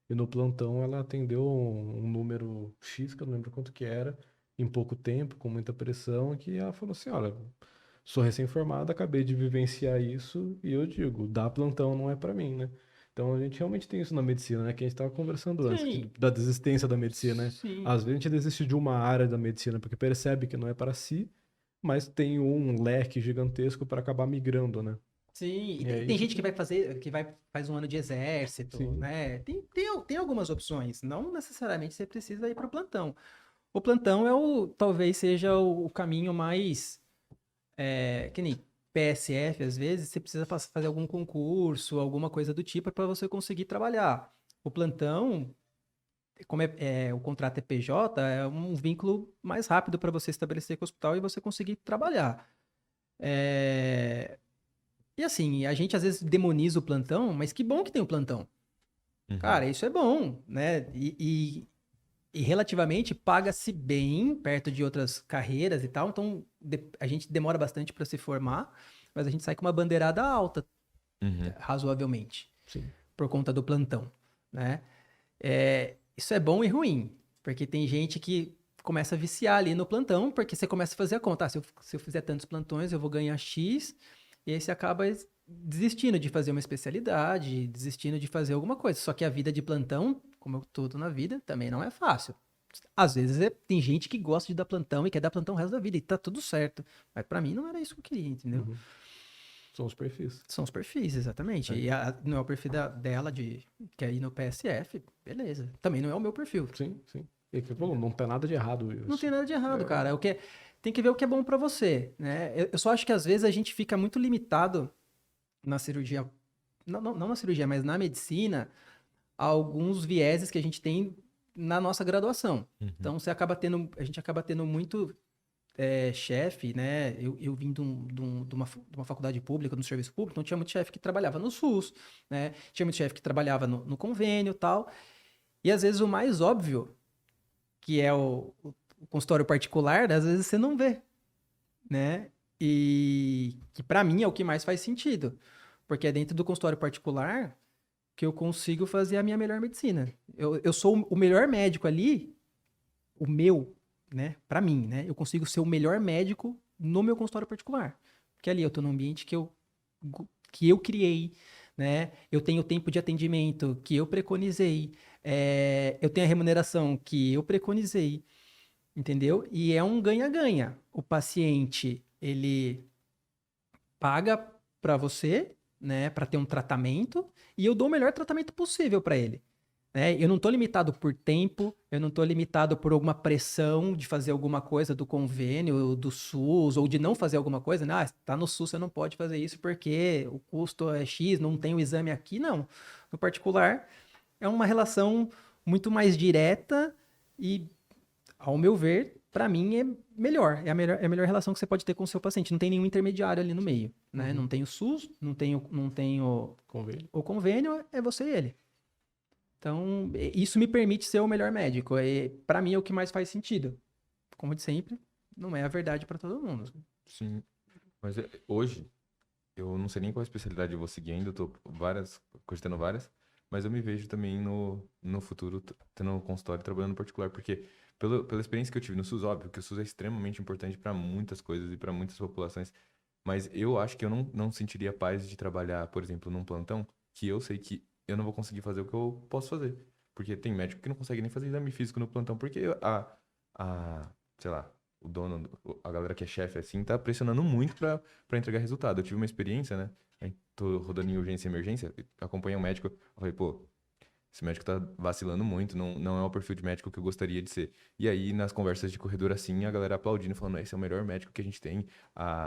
E no plantão ela atendeu um número X, que eu não lembro quanto que era, em pouco tempo, com muita pressão, que ela falou assim, olha, sou recém-formada, acabei de vivenciar isso e eu digo, dar plantão não é pra mim, né? Então a gente realmente tem isso na medicina, né? Que a gente estava conversando antes, Sim, da desistência da medicina, né? sim. Às vezes a gente desiste de uma área da medicina porque percebe que não é para si, mas tem um leque gigantesco para acabar migrando, né? Sim, e E é tem isso gente que vai fazer, faz um ano de exército, sim. né? Tem algumas opções, não necessariamente você precisa ir para o plantão. O plantão talvez seja o caminho mais, que nem PSF, às vezes, você precisa fazer algum concurso, alguma coisa do tipo para você conseguir trabalhar. O plantão, como o contrato é PJ, é um vínculo mais rápido para você estabelecer com o hospital e você conseguir trabalhar. É, E assim, a gente às vezes demoniza o plantão, mas que bom que tem o plantão. Cara, isso é bom, né? E relativamente paga-se bem perto de outras carreiras e tal. Então, a gente demora bastante para se formar, mas a gente sai com uma bandeirada alta, razoavelmente, Sim. por conta do plantão, né? Isso é bom e ruim, porque tem gente que começa a viciar ali no plantão, porque você começa a fazer a conta. Se eu fizer tantos plantões, eu vou ganhar X. E aí você acaba desistindo de fazer uma especialidade, desistindo de fazer alguma coisa. Só que a vida de plantão, como tudo na vida, também não é fácil. Às vezes tem gente que gosta de dar plantão e quer dar plantão o resto da vida e tá tudo certo. Mas pra mim não era isso que eu queria, entendeu? Uhum. São os perfis. São os perfis, exatamente. E não é o perfil dela de quer ir no PSF, beleza. Também não é o meu perfil. Sim, sim. E que você falou, não tem nada de errado Não isso. tem nada de errado, cara. Tem que ver o que é bom pra você, né? Eu só acho que às vezes a gente fica muito limitado na cirurgia, não na cirurgia, mas na medicina, a alguns vieses que a gente tem na nossa graduação. Então a gente acaba tendo muito chefe, né? Eu vim de uma faculdade pública, no serviço público, então tinha muito chefe que trabalhava no SUS, né? Tinha muito chefe que trabalhava no convênio e tal. E às vezes o mais óbvio, que é o consultório particular, às vezes você não vê, né? E que para mim é o que mais faz sentido, porque é dentro do consultório particular que eu consigo fazer a minha melhor medicina. Eu sou o melhor médico ali, o meu, né? Para mim, né? Eu consigo ser o melhor médico no meu consultório particular, porque ali eu tô num ambiente que eu criei, né? Eu tenho o tempo de atendimento que eu preconizei, eu tenho a remuneração que eu preconizei, entendeu? E é um ganha-ganha. O paciente, ele paga para você, né, para ter um tratamento, e eu dou o melhor tratamento possível para ele, né? Eu não estou limitado por tempo, eu não estou limitado por alguma pressão de fazer alguma coisa do convênio, do SUS, ou de não fazer alguma coisa, né? Ah, tá no SUS, você não pode fazer isso porque o custo é X, não tem o exame aqui, não. No particular, é uma relação muito mais direta e, ao meu ver, para mim, é melhor. É a melhor relação que você pode ter com o seu paciente. Não tem nenhum intermediário ali no meio, né? Não tem o SUS, não tem Convênio. o convênio, é você e ele. Então, isso me permite ser o melhor médico. Para mim, é o que mais faz sentido. Como de sempre, não é a verdade para todo mundo. Sim. Mas hoje, eu não sei nem qual especialidade eu vou seguir ainda, eu tô cogitando várias, mas eu me vejo também no futuro tendo um consultório e trabalhando no particular, porque pela experiência que eu tive no SUS, óbvio que o SUS é extremamente importante para muitas coisas e para muitas populações, mas eu acho que eu não sentiria paz de trabalhar, por exemplo, num plantão, que eu sei que eu não vou conseguir fazer o que eu posso fazer. Porque tem médico que não consegue nem fazer exame físico no plantão, porque sei lá, o dono, a galera que é chefe assim, tá pressionando muito pra entregar resultado. Eu tive uma experiência, né? Aí tô rodando em urgência e emergência, acompanhei um médico, eu falei, pô, esse médico tá vacilando muito, não é o perfil de médico que eu gostaria de ser. E aí, nas conversas de corredor assim, a galera aplaudindo, falando, esse é o melhor médico que a gente tem,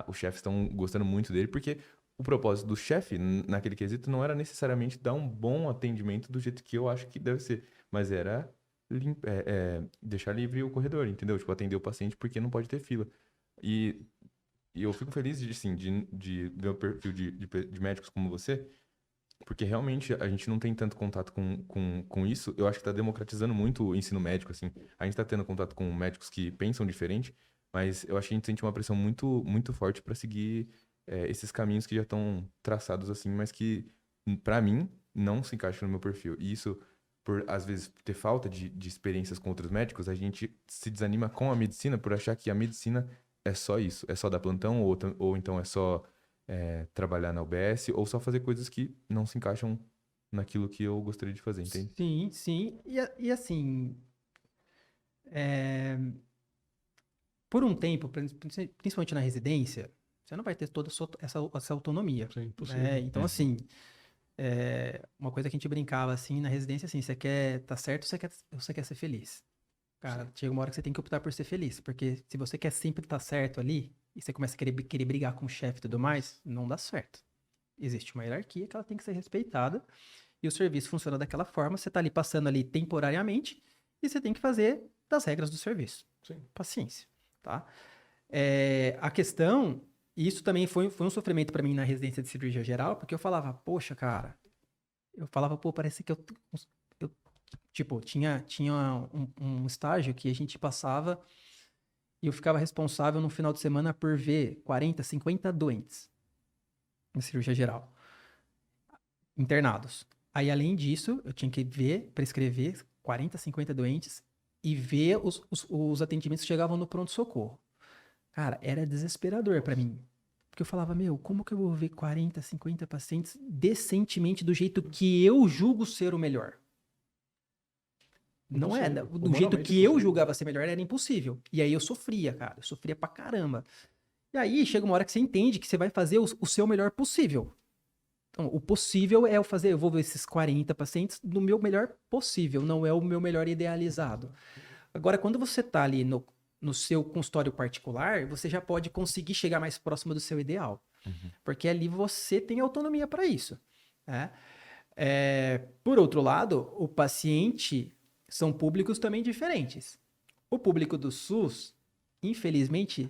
os chefes estão gostando muito dele, porque o propósito do chefe, naquele quesito, não era necessariamente dar um bom atendimento do jeito que eu acho que deve ser, mas era deixar livre o corredor, entendeu? Tipo, atender o paciente porque não pode ter fila. E eu fico feliz assim, de ver o perfil de médicos como você, porque realmente a gente não tem tanto contato com isso. Eu acho que está democratizando muito o ensino médico, assim. A gente está tendo contato com médicos que pensam diferente, mas eu acho que a gente sente uma pressão muito, muito forte para seguir esses caminhos que já estão traçados, assim, mas que, para mim, não se encaixam no meu perfil. E isso, por às vezes ter falta de experiências com outros médicos, a gente se desanima com a medicina por achar que a medicina é só isso, é só dar plantão, ou então é só trabalhar na UBS, ou só fazer coisas que não se encaixam naquilo que eu gostaria de fazer, entende? Sim, sim. E assim, por um tempo, principalmente na residência, você não vai ter toda essa autonomia. Sim, possível. Né? Então, assim, uma coisa que a gente brincava assim na residência, assim, você quer estar certo, você quer ser feliz. Cara, chega uma hora que você tem que optar por ser feliz, porque se você quer sempre estar certo ali, e você começa a querer brigar com o chefe e tudo mais, não dá certo. Existe uma hierarquia que ela tem que ser respeitada, e o serviço funciona daquela forma, você tá ali passando ali temporariamente, e você tem que fazer das regras do serviço. Sim. Paciência, tá? A questão, e isso também foi um sofrimento para mim na residência de cirurgia geral, porque eu falava, poxa, cara, pô, parece que eu tipo, tinha um estágio que a gente passava e eu ficava responsável no final de semana por ver 40, 50 doentes na cirurgia geral, internados. Aí, além disso, eu tinha que prescrever 40, 50 doentes e ver os atendimentos que chegavam no pronto-socorro. Cara, era desesperador pra mim. Porque eu falava, como que eu vou ver 40, 50 pacientes decentemente do jeito que eu julgo ser o melhor? Não é, do jeito que eu julgava ser melhor, era impossível. E aí eu sofria, cara. Eu sofria pra caramba. E aí chega uma hora que você entende que você vai fazer o seu melhor possível. Então, o possível é eu vou ver esses 40 pacientes do meu melhor possível, não é o meu melhor idealizado. Agora, quando você tá ali no seu consultório particular, você já pode conseguir chegar mais próximo do seu ideal. Uhum. Porque ali você tem autonomia para isso. Né? Por outro lado, o paciente são públicos também diferentes. O público do SUS, infelizmente,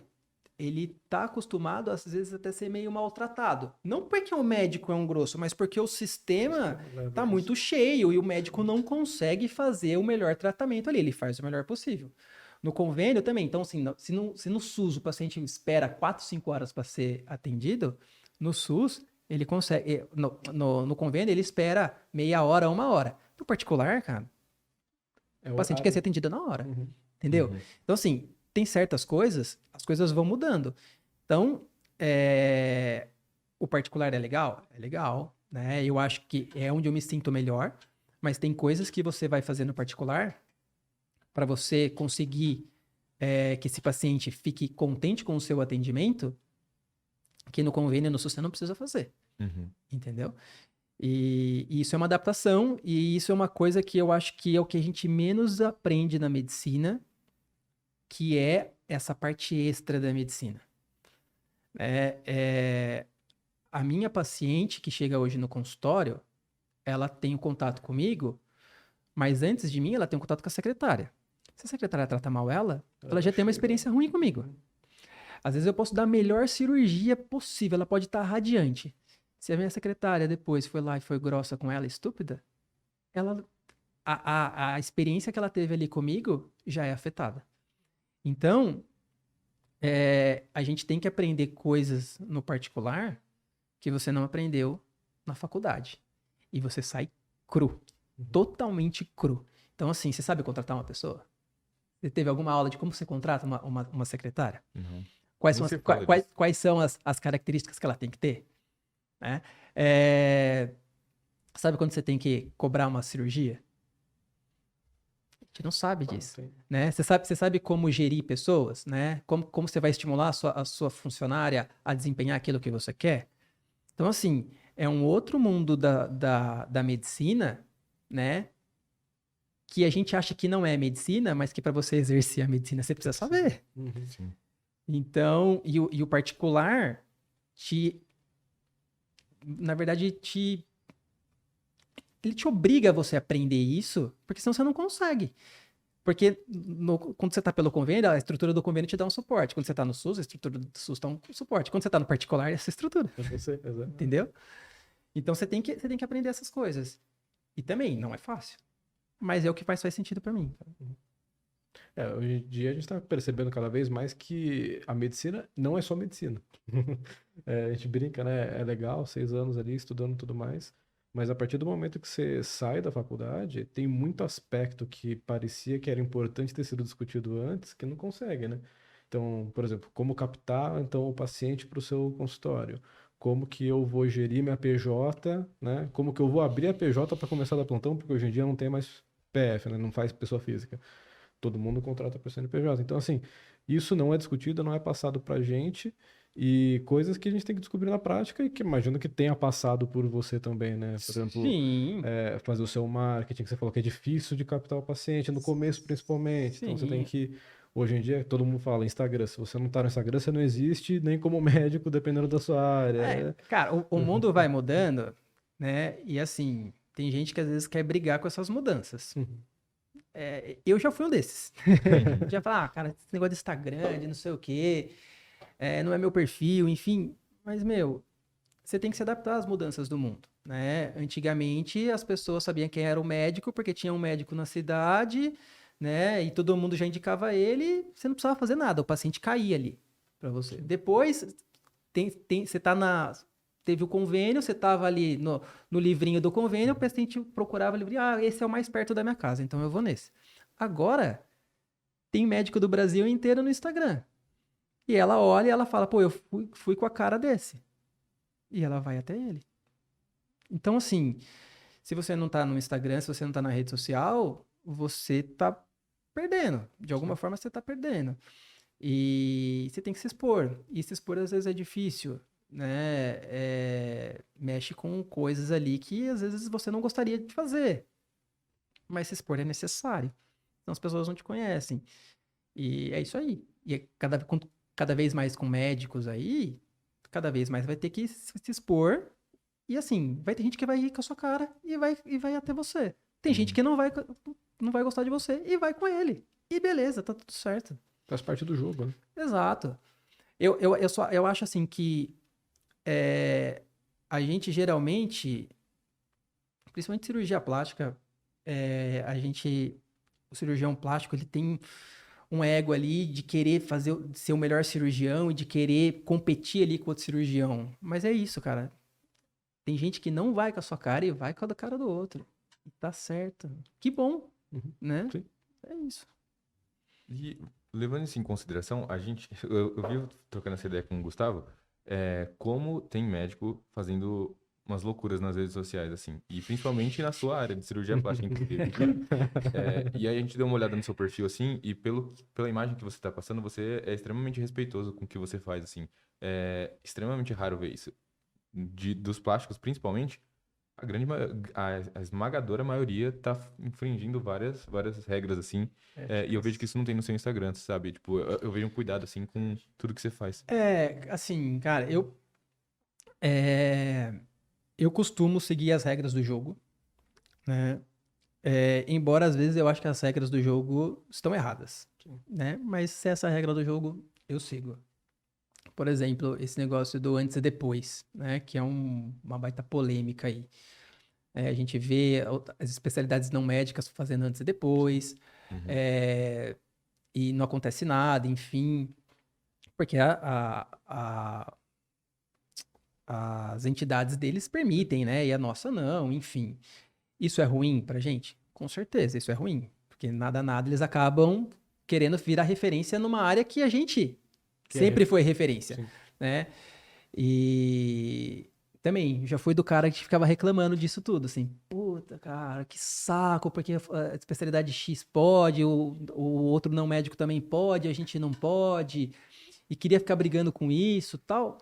ele tá acostumado, às vezes, até ser meio maltratado. Não porque o médico é um grosso, mas porque o sistema tá muito cheio e o médico não consegue fazer o melhor tratamento ali. Ele faz o melhor possível. No convênio também. Então, assim, se no SUS o paciente espera 4, 5 horas para ser atendido, no SUS ele consegue... No convênio ele espera meia hora, 1 hora. No particular, cara, o paciente quer ser atendido na hora. Uhum. Entendeu? Uhum. Então, assim, tem certas coisas, as coisas vão mudando. Então, o particular é legal? É legal, né? Eu acho que é onde eu me sinto melhor, mas tem coisas que você vai fazer no particular para você conseguir que esse paciente fique contente com o seu atendimento, que no convênio, no SUS, você não precisa fazer. Uhum. Entendeu? E isso é uma adaptação, e isso é uma coisa que eu acho que é o que a gente menos aprende na medicina, que é essa parte extra da medicina. A minha paciente que chega hoje no consultório, ela tem o contato comigo, mas antes de mim ela tem um contato com a secretária. Se a secretária trata mal ela já tem uma experiência ruim comigo. Às vezes eu posso dar a melhor cirurgia possível, ela pode estar radiante. Se a minha secretária depois foi lá e foi grossa com ela, estúpida, a experiência que ela teve ali comigo já é afetada. Então, a gente tem que aprender coisas no particular que você não aprendeu na faculdade. E você sai cru. Totalmente cru. Então, assim, você sabe contratar uma pessoa? Você teve alguma aula de como você contrata uma secretária? Uhum. Quais Nem são, se fala disso. quais são as características que ela tem que ter? Né? Sabe quando você tem que cobrar uma cirurgia? A gente não sabe disso. Né? Você sabe como gerir pessoas? Né? Como você vai estimular a sua funcionária a desempenhar aquilo que você quer? Então, assim, é um outro mundo da medicina, né? Que a gente acha que não é medicina, mas que para você exercer a medicina você precisa saber. Sim. Então, e o particular na verdade, ele te obriga a você aprender isso, porque senão você não consegue. Porque quando você está pelo convênio, a estrutura do convênio te dá um suporte. Quando você está no SUS, a estrutura do SUS dá um suporte. Quando você está no particular, é essa estrutura. Entendeu? Então você tem que aprender essas coisas. E também, não é fácil. Mas é o que mais faz sentido para mim. Hoje em dia a gente está percebendo cada vez mais que a medicina não é só medicina. A gente brinca, né? É legal, 6 anos ali estudando tudo mais, mas a partir do momento que você sai da faculdade, tem muito aspecto que parecia que era importante ter sido discutido antes, que não consegue, né? Então, por exemplo, como captar então o paciente para o seu consultório? Como que eu vou gerir minha PJ, né? Como que eu vou abrir a PJ para começar a dar plantão, porque hoje em dia não tem mais PF, né? Não faz pessoa física. Todo mundo contrata por CNPJ. Então, assim, isso não é discutido, não é passado pra gente, e coisas que a gente tem que descobrir na prática e que imagino que tenha passado por você também, né? Por exemplo, Sim. fazer o seu marketing, que você falou que é difícil de captar o paciente, no começo principalmente. Então, você tem Sim. que... Hoje em dia, todo mundo fala Instagram. Se você não tá no Instagram, você não existe nem como médico, dependendo da sua área. Cara, o mundo vai mudando, né? E assim, tem gente que às vezes quer brigar com essas mudanças. Eu já fui um desses. Já falar, cara, esse negócio de Instagram, de não sei o quê, não é meu perfil, enfim. Mas, meu, você tem que se adaptar às mudanças do mundo, né? Antigamente, as pessoas sabiam quem era o médico, porque tinha um médico na cidade, né? E todo mundo já indicava ele, você não precisava fazer nada, o paciente caía ali para você. Depois, você teve o convênio, você estava ali no livrinho do convênio, o paciente procurava o livrinho, esse é o mais perto da minha casa, então eu vou nesse. Agora, tem médico do Brasil inteiro no Instagram. E ela olha e ela fala, pô, eu fui com a cara desse. E ela vai até ele. Então, assim, se você não tá no Instagram, se você não tá na rede social, você tá perdendo. De alguma forma, você tá perdendo. E você tem que se expor. E se expor, às vezes, é difícil, né? Mexe com coisas ali que, às vezes, você não gostaria de fazer. Mas se expor é necessário. Então, as pessoas não te conhecem. E é isso aí. E cada vez mais com médicos aí, cada vez mais vai ter que se expor. E assim, vai ter gente que vai rir com a sua cara e vai até você. Tem gente que não vai gostar de você e vai com ele. E beleza, tá tudo certo. Faz parte do jogo, né? Exato. Eu acho assim que a gente geralmente, principalmente cirurgia plástica, o cirurgião plástico, ele tem um ego ali de querer ser o melhor cirurgião e de querer competir ali com outro cirurgião. Mas é isso, cara. Tem gente que não vai com a sua cara e vai com a da cara do outro. E tá certo. Que bom, né? Sim. É isso. E levando isso em consideração, eu vi trocando essa ideia com o Gustavo, como tem médico fazendo umas loucuras nas redes sociais, assim, e principalmente na sua área de cirurgia plástica, inclusive. E aí a gente deu uma olhada no seu perfil, assim, e pela imagem que você está passando, você é extremamente respeitoso com o que você faz, assim. É extremamente raro ver isso. Dos plásticos, principalmente, a esmagadora maioria tá infringindo várias regras, assim. E eu vejo que isso não tem no seu Instagram, sabe? Tipo, eu vejo um cuidado, assim, com tudo que você faz. Assim, cara, eu costumo seguir as regras do jogo, né? Embora às vezes eu acho que as regras do jogo estão erradas, né? Mas se essa é a regra do jogo, eu sigo. Por exemplo, esse negócio do antes e depois, né? Que é uma baita polêmica aí. A gente vê as especialidades não médicas fazendo antes e depois, Uhum. e não acontece nada, enfim. Porque as entidades deles permitem, né? E a nossa não, enfim. Isso é ruim pra gente? Com certeza, isso é ruim. Porque nada eles acabam querendo virar referência numa área que a gente Que sempre foi referência, Sim. né? E também já fui do cara que ficava reclamando disso tudo, assim. Puta, cara, que saco, porque a especialidade X pode, o outro não médico também pode, a gente não pode. E queria ficar brigando com isso, tal.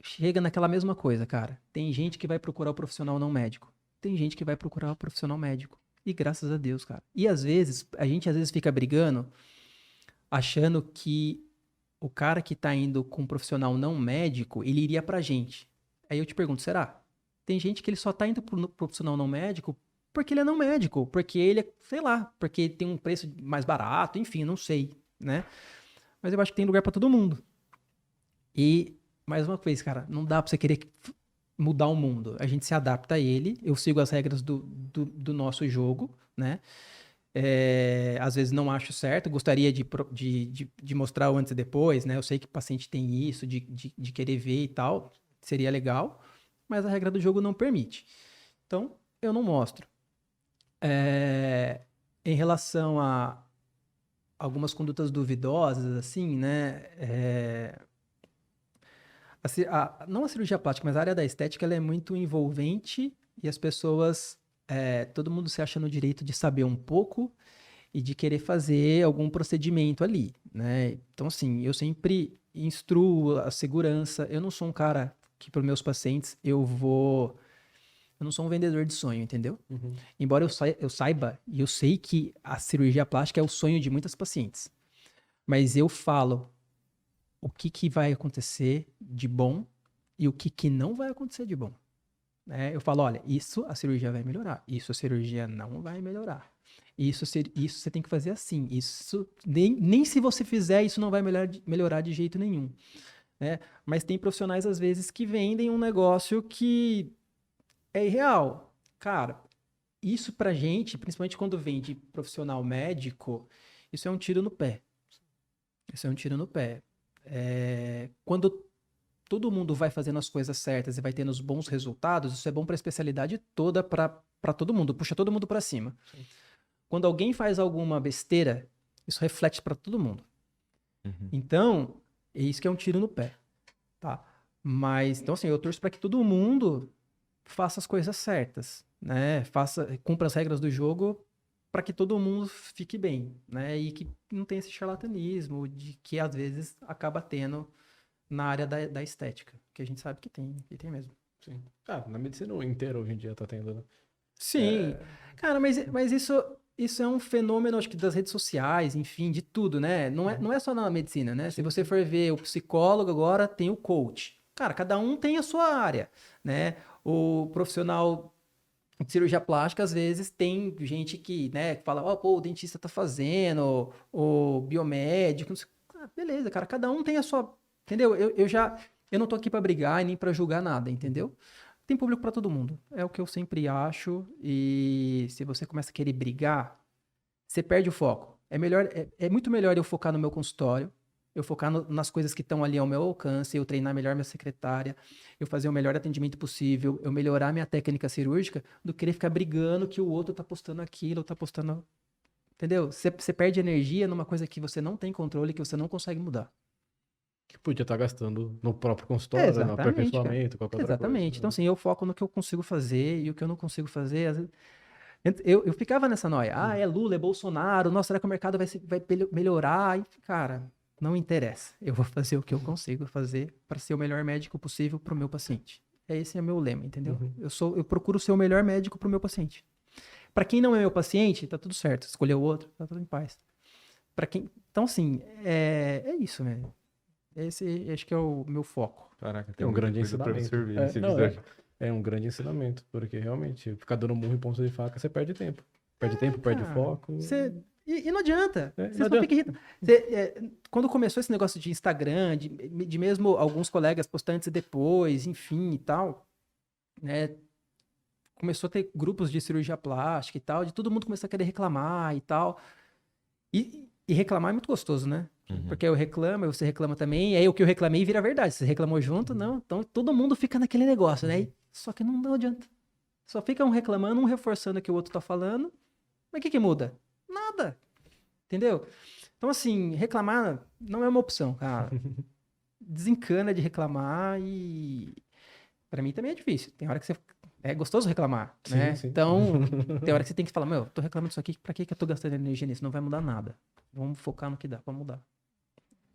Chega naquela mesma coisa, cara. Tem gente que vai procurar o profissional não médico. Tem gente que vai procurar o profissional médico. E graças a Deus, cara. E às vezes, a gente às vezes fica brigando, achando que o cara que tá indo com um profissional não médico, ele iria pra gente. Aí eu te pergunto, será? Tem gente que ele só tá indo pro profissional não médico porque ele é não médico, porque ele é, sei lá, porque tem um preço mais barato, enfim, não sei, né? Mas eu acho que tem lugar pra todo mundo. E, mais uma vez, cara, não dá pra você querer mudar o mundo. A gente se adapta a ele, eu sigo as regras do nosso jogo, né? Às vezes não acho certo, gostaria de mostrar o antes e depois, né? Eu sei que o paciente tem isso, de querer ver e tal, seria legal, mas a regra do jogo não permite. Então, eu não mostro. Em relação a algumas condutas duvidosas, assim, né? Não a cirurgia plástica, mas a área da estética, ela é muito envolvente e as pessoas, todo mundo se acha no direito de saber um pouco e de querer fazer algum procedimento ali, né? Então, assim, eu sempre instruo a segurança. Eu não sou um cara que, para os meus pacientes, eu não sou um vendedor de sonho, entendeu? Uhum. Embora eu saiba e eu sei que a cirurgia plástica é o sonho de muitas pacientes. Mas eu falo o que vai acontecer de bom e o que não vai acontecer de bom. Eu falo, olha, isso a cirurgia vai melhorar, isso a cirurgia não vai melhorar. Isso você tem que fazer assim. Isso nem se você fizer, isso não vai melhorar de jeito nenhum. Né? Mas tem profissionais, às vezes, que vendem um negócio que é irreal. Cara, isso pra gente, principalmente quando vem de profissional médico, isso é um tiro no pé. Isso é um tiro no pé. Quando todo mundo vai fazendo as coisas certas e vai tendo os bons resultados, isso é bom para a especialidade toda, para todo mundo, puxa todo mundo para cima. Sim. Quando alguém faz alguma besteira, isso reflete para todo mundo. Uhum. Então, é isso que é um tiro no pé, tá? Mas, então assim, eu torço para que todo mundo faça as coisas certas, né? Cumpra as regras do jogo para que todo mundo fique bem, né? E que não tenha esse charlatanismo de que às vezes acaba tendo na área da estética, que a gente sabe que tem mesmo. Sim. Ah, na medicina inteira hoje em dia tá tendo, né? Sim, cara, mas isso é um fenômeno, acho que das redes sociais, enfim, de tudo, né? Não é só na medicina, né? Se você for ver o psicólogo agora, tem o coach. Cara, cada um tem a sua área, né? O profissional de cirurgia plástica, às vezes, tem gente que, né, fala, ó, pô, o dentista tá fazendo, o biomédico, não sei. Beleza, cara, cada um tem a sua, entendeu? Eu não tô aqui pra brigar e nem pra julgar nada, entendeu? Tem público pra todo mundo. É o que eu sempre acho. E se você começa a querer brigar, você perde o foco. É muito melhor eu focar no meu consultório, eu focar nas coisas que estão ali ao meu alcance, eu treinar melhor minha secretária, eu fazer o melhor atendimento possível, eu melhorar minha técnica cirúrgica, do que querer ficar brigando que o outro tá postando aquilo, tá postando. Entendeu? Você perde energia numa coisa que você não tem controle, que você não consegue mudar. Que podia estar gastando no próprio consultório, no Exatamente, cara. aperfeiçoamento, qualquer outra coisa. Exatamente. Então, Né? assim, eu foco no que eu consigo fazer e o que eu não consigo fazer. Às vezes, eu ficava nessa noia. Ah, é Lula, é Bolsonaro. Nossa, será que o mercado vai melhorar? E, cara, não interessa. Eu vou fazer o que eu consigo fazer para ser o melhor médico possível para o meu paciente. Esse é o meu lema, entendeu? Uhum. Eu procuro ser o melhor médico para o meu paciente. Para quem não é meu paciente, tá tudo certo. Escolher o outro, tá tudo em paz. Para quem, então, assim, é isso, velho. Esse acho que é o meu foco. Caraca, É um muita grande coisa pra ensinamento. absorver nesse Não, episódio. É um grande ensinamento, porque realmente ficar dando murro em ponta de faca, você perde tempo. Perde tempo, perde Cara, foco. E não adianta. É, Você não só fica adianta. irritado. Quando começou esse negócio de Instagram, de mesmo alguns colegas postando antes e depois, enfim e tal, né? Começou a ter grupos de cirurgia plástica e tal, de todo mundo começou a querer reclamar e tal. E reclamar é muito gostoso, né? Uhum. Porque eu reclamo, aí você reclama também, e aí o que eu reclamei vira verdade. Você reclamou junto, não. Então todo mundo fica naquele negócio, né? Só que não adianta. Só fica um reclamando, um reforçando o que o outro tá falando. Mas o que muda? Nada. Entendeu? Então, assim, reclamar não é uma opção, cara. Desencana de reclamar e pra mim também é difícil. Tem hora que você é gostoso reclamar, Sim, né? sim. Então, tem hora que você tem que falar, meu, tô reclamando disso aqui, pra que eu tô gastando energia nisso? Não vai mudar nada. Vamos focar no que dá pra mudar.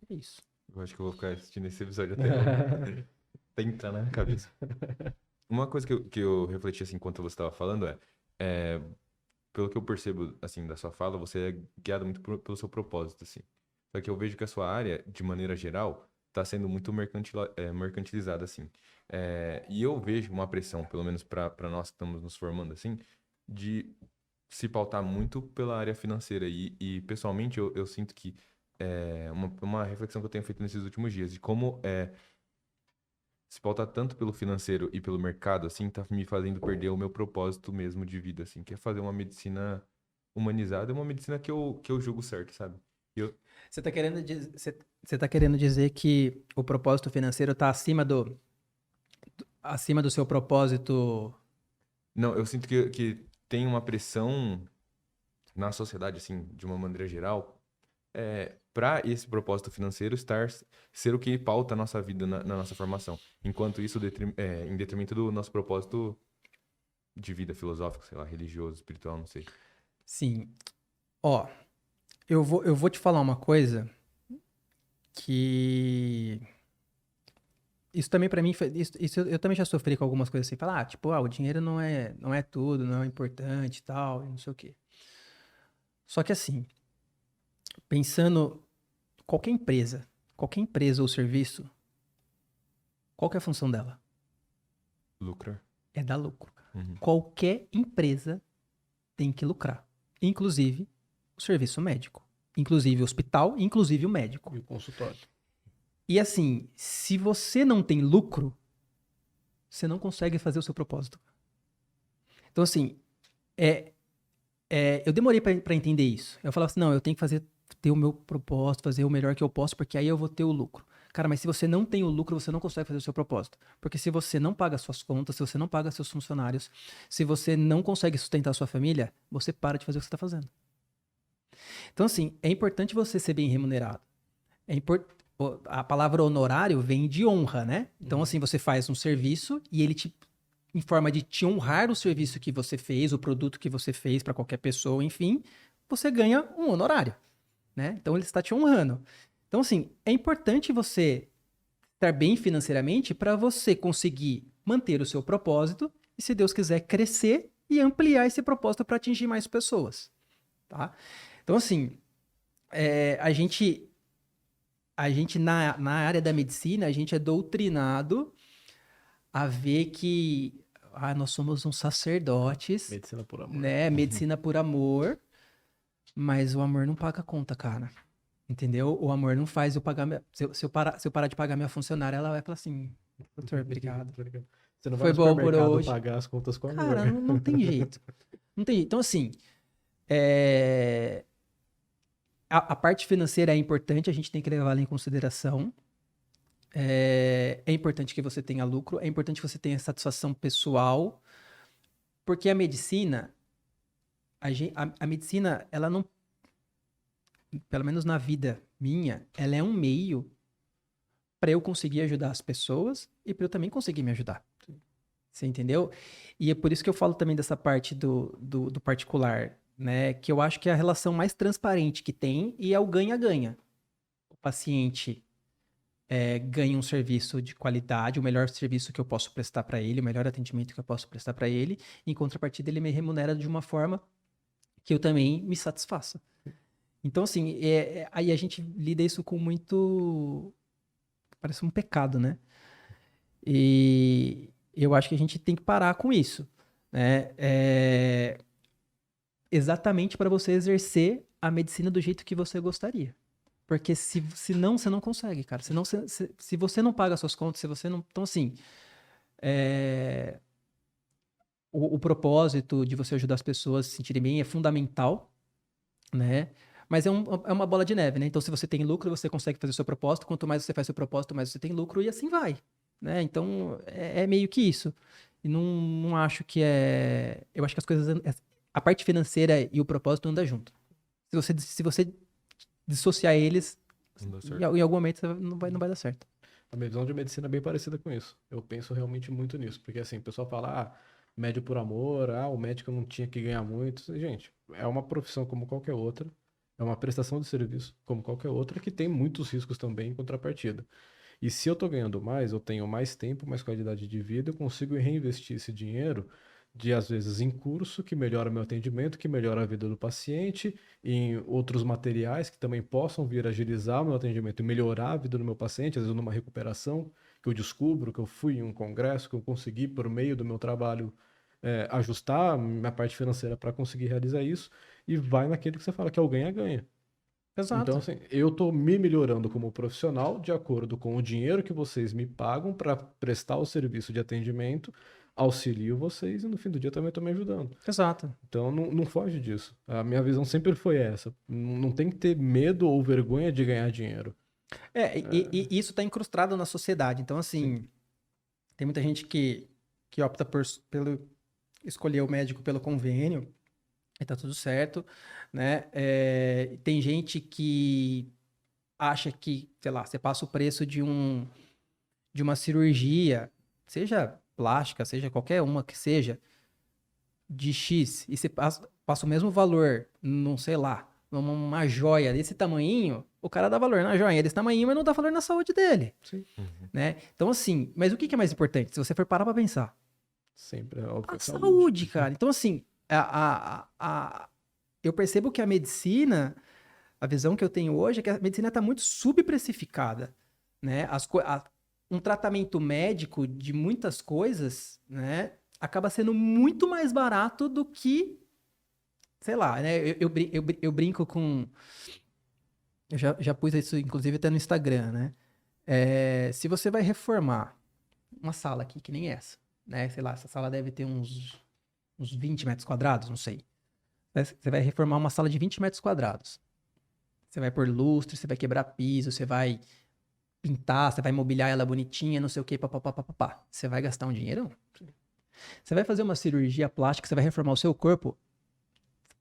É isso. Eu acho que eu vou ficar assistindo esse episódio até hoje. Tenta, né, cabeça. Uma coisa que eu refleti, assim, enquanto você estava falando é, pelo que eu percebo, assim, da sua fala, você é guiado muito pelo seu propósito, assim. Só que eu vejo que a sua área, de maneira geral, está sendo muito mercantilizada, assim. E eu vejo uma pressão, pelo menos para nós que estamos nos formando, assim, de se pautar muito pela área financeira. E pessoalmente, eu sinto que uma reflexão que eu tenho feito nesses últimos dias, de como se pautar tanto pelo financeiro e pelo mercado, assim, tá me fazendo perder o meu propósito mesmo de vida, assim, que é fazer uma medicina humanizada, uma medicina que eu julgo certo, sabe? Você tá querendo dizer, você tá querendo dizer que o propósito financeiro tá acima do seu propósito? Não, eu sinto que tem uma pressão na sociedade, assim, de uma maneira geral, para esse propósito financeiro ser o que pauta a nossa vida na nossa formação. Enquanto isso, em detrimento do nosso propósito de vida filosófico, sei lá, religioso, espiritual, não sei. Sim. Ó, eu vou te falar uma coisa que isso também pra mim isso eu também já sofri com algumas coisas assim, falar, tipo, o dinheiro não é tudo, não é importante e tal, e não sei o quê. Só que assim, pensando qualquer empresa ou serviço, qual que é a função dela? Lucrar. É dar lucro. Uhum. Qualquer empresa tem que lucrar, inclusive o serviço médico, inclusive o hospital, inclusive o médico. E o consultório. E assim, se você não tem lucro, você não consegue fazer o seu propósito. Então, assim, eu demorei pra entender isso. Eu falava assim, não, eu tenho que ter o meu propósito, fazer o melhor que eu posso, porque aí eu vou ter o lucro. Cara, mas se você não tem o lucro, você não consegue fazer o seu propósito. Porque se você não paga suas contas, se você não paga seus funcionários, se você não consegue sustentar sua família, você para de fazer o que você está fazendo. Então, assim, é importante você ser bem remunerado. A palavra honorário vem de honra, né? Então, assim, você faz um serviço e ele em forma de te honrar o serviço que você fez, o produto que você fez para qualquer pessoa, enfim, você ganha um honorário, né? Então, ele está te honrando. Então, assim, é importante você estar bem financeiramente para você conseguir manter o seu propósito e, se Deus quiser, crescer e ampliar esse propósito para atingir mais pessoas, tá? Então, assim, a gente na área da medicina, a gente é doutrinado a ver que nós somos uns sacerdotes, Medicina por amor. né? Medicina por amor, mas o amor não paga a conta, cara. Entendeu? O amor não faz eu pagar. Se eu parar de pagar minha funcionária, ela vai falar assim: doutor, obrigado. Você não vai Foi no bom por supermercado hoje. pagar as contas com amor. Cara, não tem jeito. Não tem jeito. Então, assim, a parte financeira é importante, a gente tem que levá-la em consideração. É importante que você tenha lucro, é importante que você tenha satisfação pessoal, porque a medicina, a medicina, ela não, pelo menos na vida minha, ela é um meio para eu conseguir ajudar as pessoas e para eu também conseguir me ajudar. Você entendeu? E é por isso que eu falo também dessa parte do particular, né? Que eu acho que é a relação mais transparente que tem e é o ganha-ganha. O paciente ganha um serviço de qualidade, o melhor serviço que eu posso prestar para ele, o melhor atendimento que eu posso prestar para ele, em contrapartida ele me remunera de uma forma que eu também me satisfaça. Então, assim, aí a gente lida isso com muito... Parece um pecado, né? E eu acho que a gente tem que parar com isso, né? Exatamente para você exercer a medicina do jeito que você gostaria. Porque se não, você não consegue, cara. Senão, se você não paga suas contas, se você não... Então, assim, o propósito de você ajudar as pessoas a se sentirem bem é fundamental, né? Mas é uma bola de neve, né? Então, se você tem lucro, você consegue fazer o seu propósito. Quanto mais você faz o seu propósito, mais você tem lucro e assim vai, né? Então, é meio que isso. E não acho que é... Eu acho que as coisas... A parte financeira e o propósito andam junto. Se você dissociar eles, Não dá em certo. algum momento não vai dar certo. A minha visão de medicina é bem parecida com isso. Eu penso realmente muito nisso, porque assim, o pessoal fala, médio por amor, o médico não tinha que ganhar muito. Gente, é uma profissão como qualquer outra, é uma prestação de serviço como qualquer outra, que tem muitos riscos também em contrapartida. E se eu tô ganhando mais, eu tenho mais tempo, mais qualidade de vida, eu consigo reinvestir esse dinheiro às vezes, em curso, que melhora meu atendimento, que melhora a vida do paciente, em outros materiais que também possam vir agilizar o meu atendimento e melhorar a vida do meu paciente, às vezes numa recuperação, que eu descubro que eu fui em um congresso, que eu consegui, por meio do meu trabalho, ajustar a minha parte financeira para conseguir realizar isso, e vai naquele que você fala que é o ganha-ganha. Então, Exato. assim, eu estou me melhorando como profissional de acordo com o dinheiro que vocês me pagam para prestar o serviço de atendimento, auxilio vocês e no fim do dia também estou me ajudando. Exato. Então, não foge disso. A minha visão sempre foi essa. Não tem que ter medo ou vergonha de ganhar dinheiro. E isso está incrustado na sociedade. Então, assim, Sim. tem muita gente que opta pelo escolher o médico pelo convênio, e tá tudo certo, né? Tem gente que acha que, sei lá, você passa o preço de uma cirurgia, seja plástica, seja qualquer uma que seja, de X, e você passa o mesmo valor, não sei lá, numa joia desse tamanhinho, o cara dá valor na joia desse tamanhinho, mas não dá valor na saúde dele, Sim. né? Então, assim, mas o que é mais importante? Se você for parar pra pensar, Sempre é óbvio. a saúde, cara. Então, assim, eu percebo que a medicina, a visão que eu tenho hoje é que a medicina está muito subprecificada, né? Um tratamento médico de muitas coisas, né, acaba sendo muito mais barato do que, sei lá, né? Eu brinco com... Eu já pus isso, inclusive, até no Instagram, né? Se você vai reformar uma sala aqui, que nem essa, né? Sei lá, essa sala deve ter uns 20 metros quadrados, não sei. Você vai reformar uma sala de 20 metros quadrados. Você vai pôr lustre, você vai quebrar piso, você vai pintar, você vai mobiliar ela bonitinha, não sei o que, papapá. Você vai gastar um dinheirão. Você vai fazer uma cirurgia plástica, você vai reformar o seu corpo,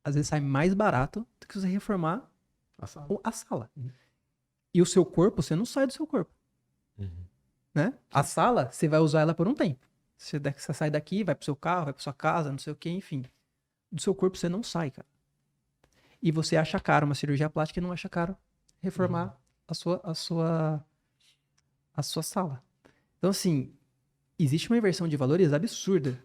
às vezes sai mais barato do que você reformar a sala. E o seu corpo, você não sai do seu corpo. Né? A sala, você vai usar ela por um tempo. Você sai daqui, vai pro seu carro, vai pra sua casa, não sei o que, enfim. Do seu corpo você não sai, cara. E você acha caro uma cirurgia plástica e não acha caro reformar a sua sala. Então, assim, existe uma inversão de valores absurda,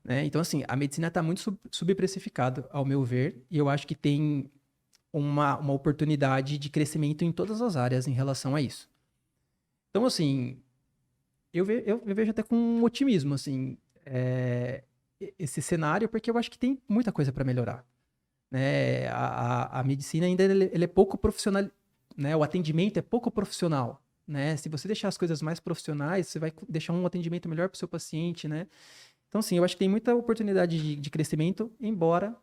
né? Então, assim, a medicina está muito subprecificada, ao meu ver, e eu acho que tem uma oportunidade de crescimento em todas as áreas em relação a isso. Então, assim, eu vejo até com um otimismo, assim, esse cenário, porque eu acho que tem muita coisa para melhorar. Né? A medicina ainda ele é pouco profissional, né? O atendimento é pouco profissional, né? Se você deixar as coisas mais profissionais, você vai deixar um atendimento melhor para o seu paciente, né? Então, assim, eu acho que tem muita oportunidade de crescimento, embora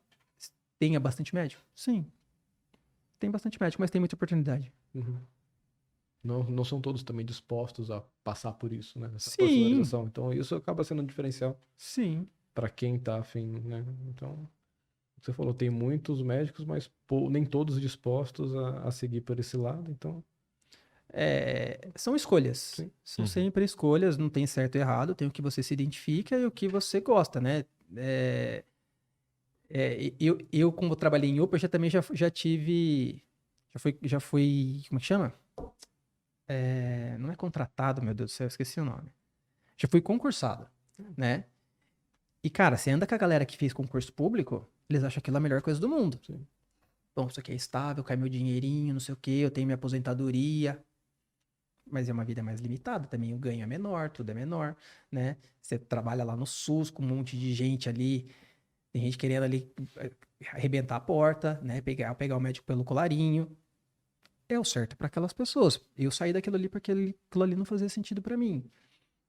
tenha bastante médico. Sim, tem bastante médico, mas tem muita oportunidade. Não são todos também dispostos a passar por isso, né? Essa Sim. profissionalização. Então, isso acaba sendo um diferencial. Sim. Para quem tá afim, né? Então, você falou, tem muitos médicos, mas nem todos dispostos a seguir por esse lado, então... São escolhas. Sim. São sempre escolhas, não tem certo e errado, tem o que você se identifica e o que você gosta, né? Eu, como trabalhei em UPA, também já tive... Já fui... Como é que chama? Não é contratado, meu Deus do céu, eu esqueci o nome. Já fui concursado, né? E, cara, você anda com a galera que fez concurso público, eles acham aquilo a melhor coisa do mundo. Sim. Bom, isso aqui é estável, cai meu dinheirinho, não sei o quê, eu tenho minha aposentadoria. mas é uma vida mais limitada, também o ganho é menor, tudo é menor, né? Você trabalha lá no SUS com um monte de gente ali, tem gente querendo ali arrebentar a porta, né? Pegar o médico pelo colarinho. É o certo para aquelas pessoas. Eu saí daquilo ali porque aquilo ali não fazia sentido para mim.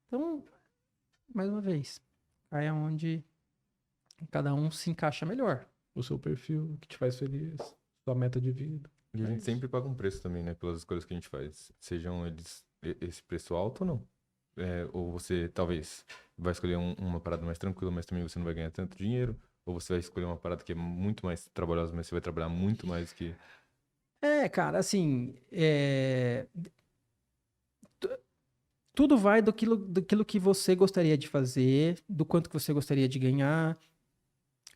Então, mais uma vez, aí é onde cada um se encaixa melhor. O seu perfil, o que te faz feliz, sua meta de vida. E a É gente isso. sempre paga um preço também, né? Pelas escolhas que a gente faz. Sejam eles esse preço alto ou não. Ou você talvez vai escolher uma parada mais tranquila, mas também você não vai ganhar tanto dinheiro. Ou você vai escolher uma parada que é muito mais trabalhosa, mas você vai trabalhar muito mais que. Cara, assim, tudo vai daquilo que você gostaria de fazer, do quanto que você gostaria de ganhar,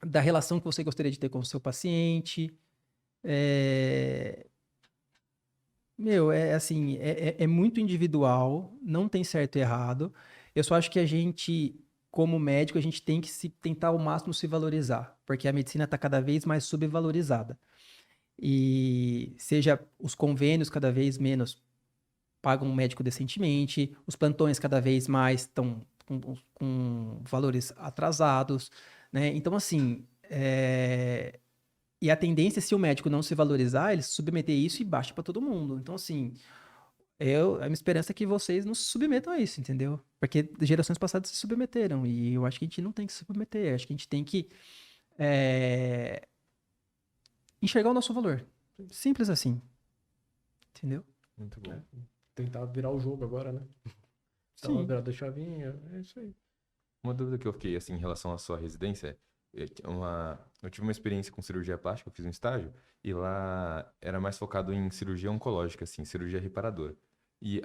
da relação que você gostaria de ter com o seu paciente. Assim, é muito individual, não tem certo e errado. Eu só acho que a gente, como médico, a gente tem que tentar ao máximo se valorizar, porque a medicina está cada vez mais subvalorizada. E seja os convênios cada vez menos pagam um médico decentemente, os plantões cada vez mais estão com valores atrasados, né? Então, assim, e a tendência, se o médico não se valorizar, ele se submeter a isso e baixa para todo mundo. Então, assim, a minha esperança é que vocês não se submetam a isso, entendeu? Porque gerações passadas se submeteram e eu acho que a gente não tem que se submeter. Acho que a gente tem que enxergar o nosso valor. Simples assim. Entendeu? Muito bom. Tentar virar o jogo agora, né? Então, Sim. virar da chavinha, é isso aí. Uma dúvida que eu fiquei, assim, em relação à sua residência, eu tive uma experiência com cirurgia plástica, eu fiz um estágio, e lá era mais focado em cirurgia oncológica, assim, cirurgia reparadora. E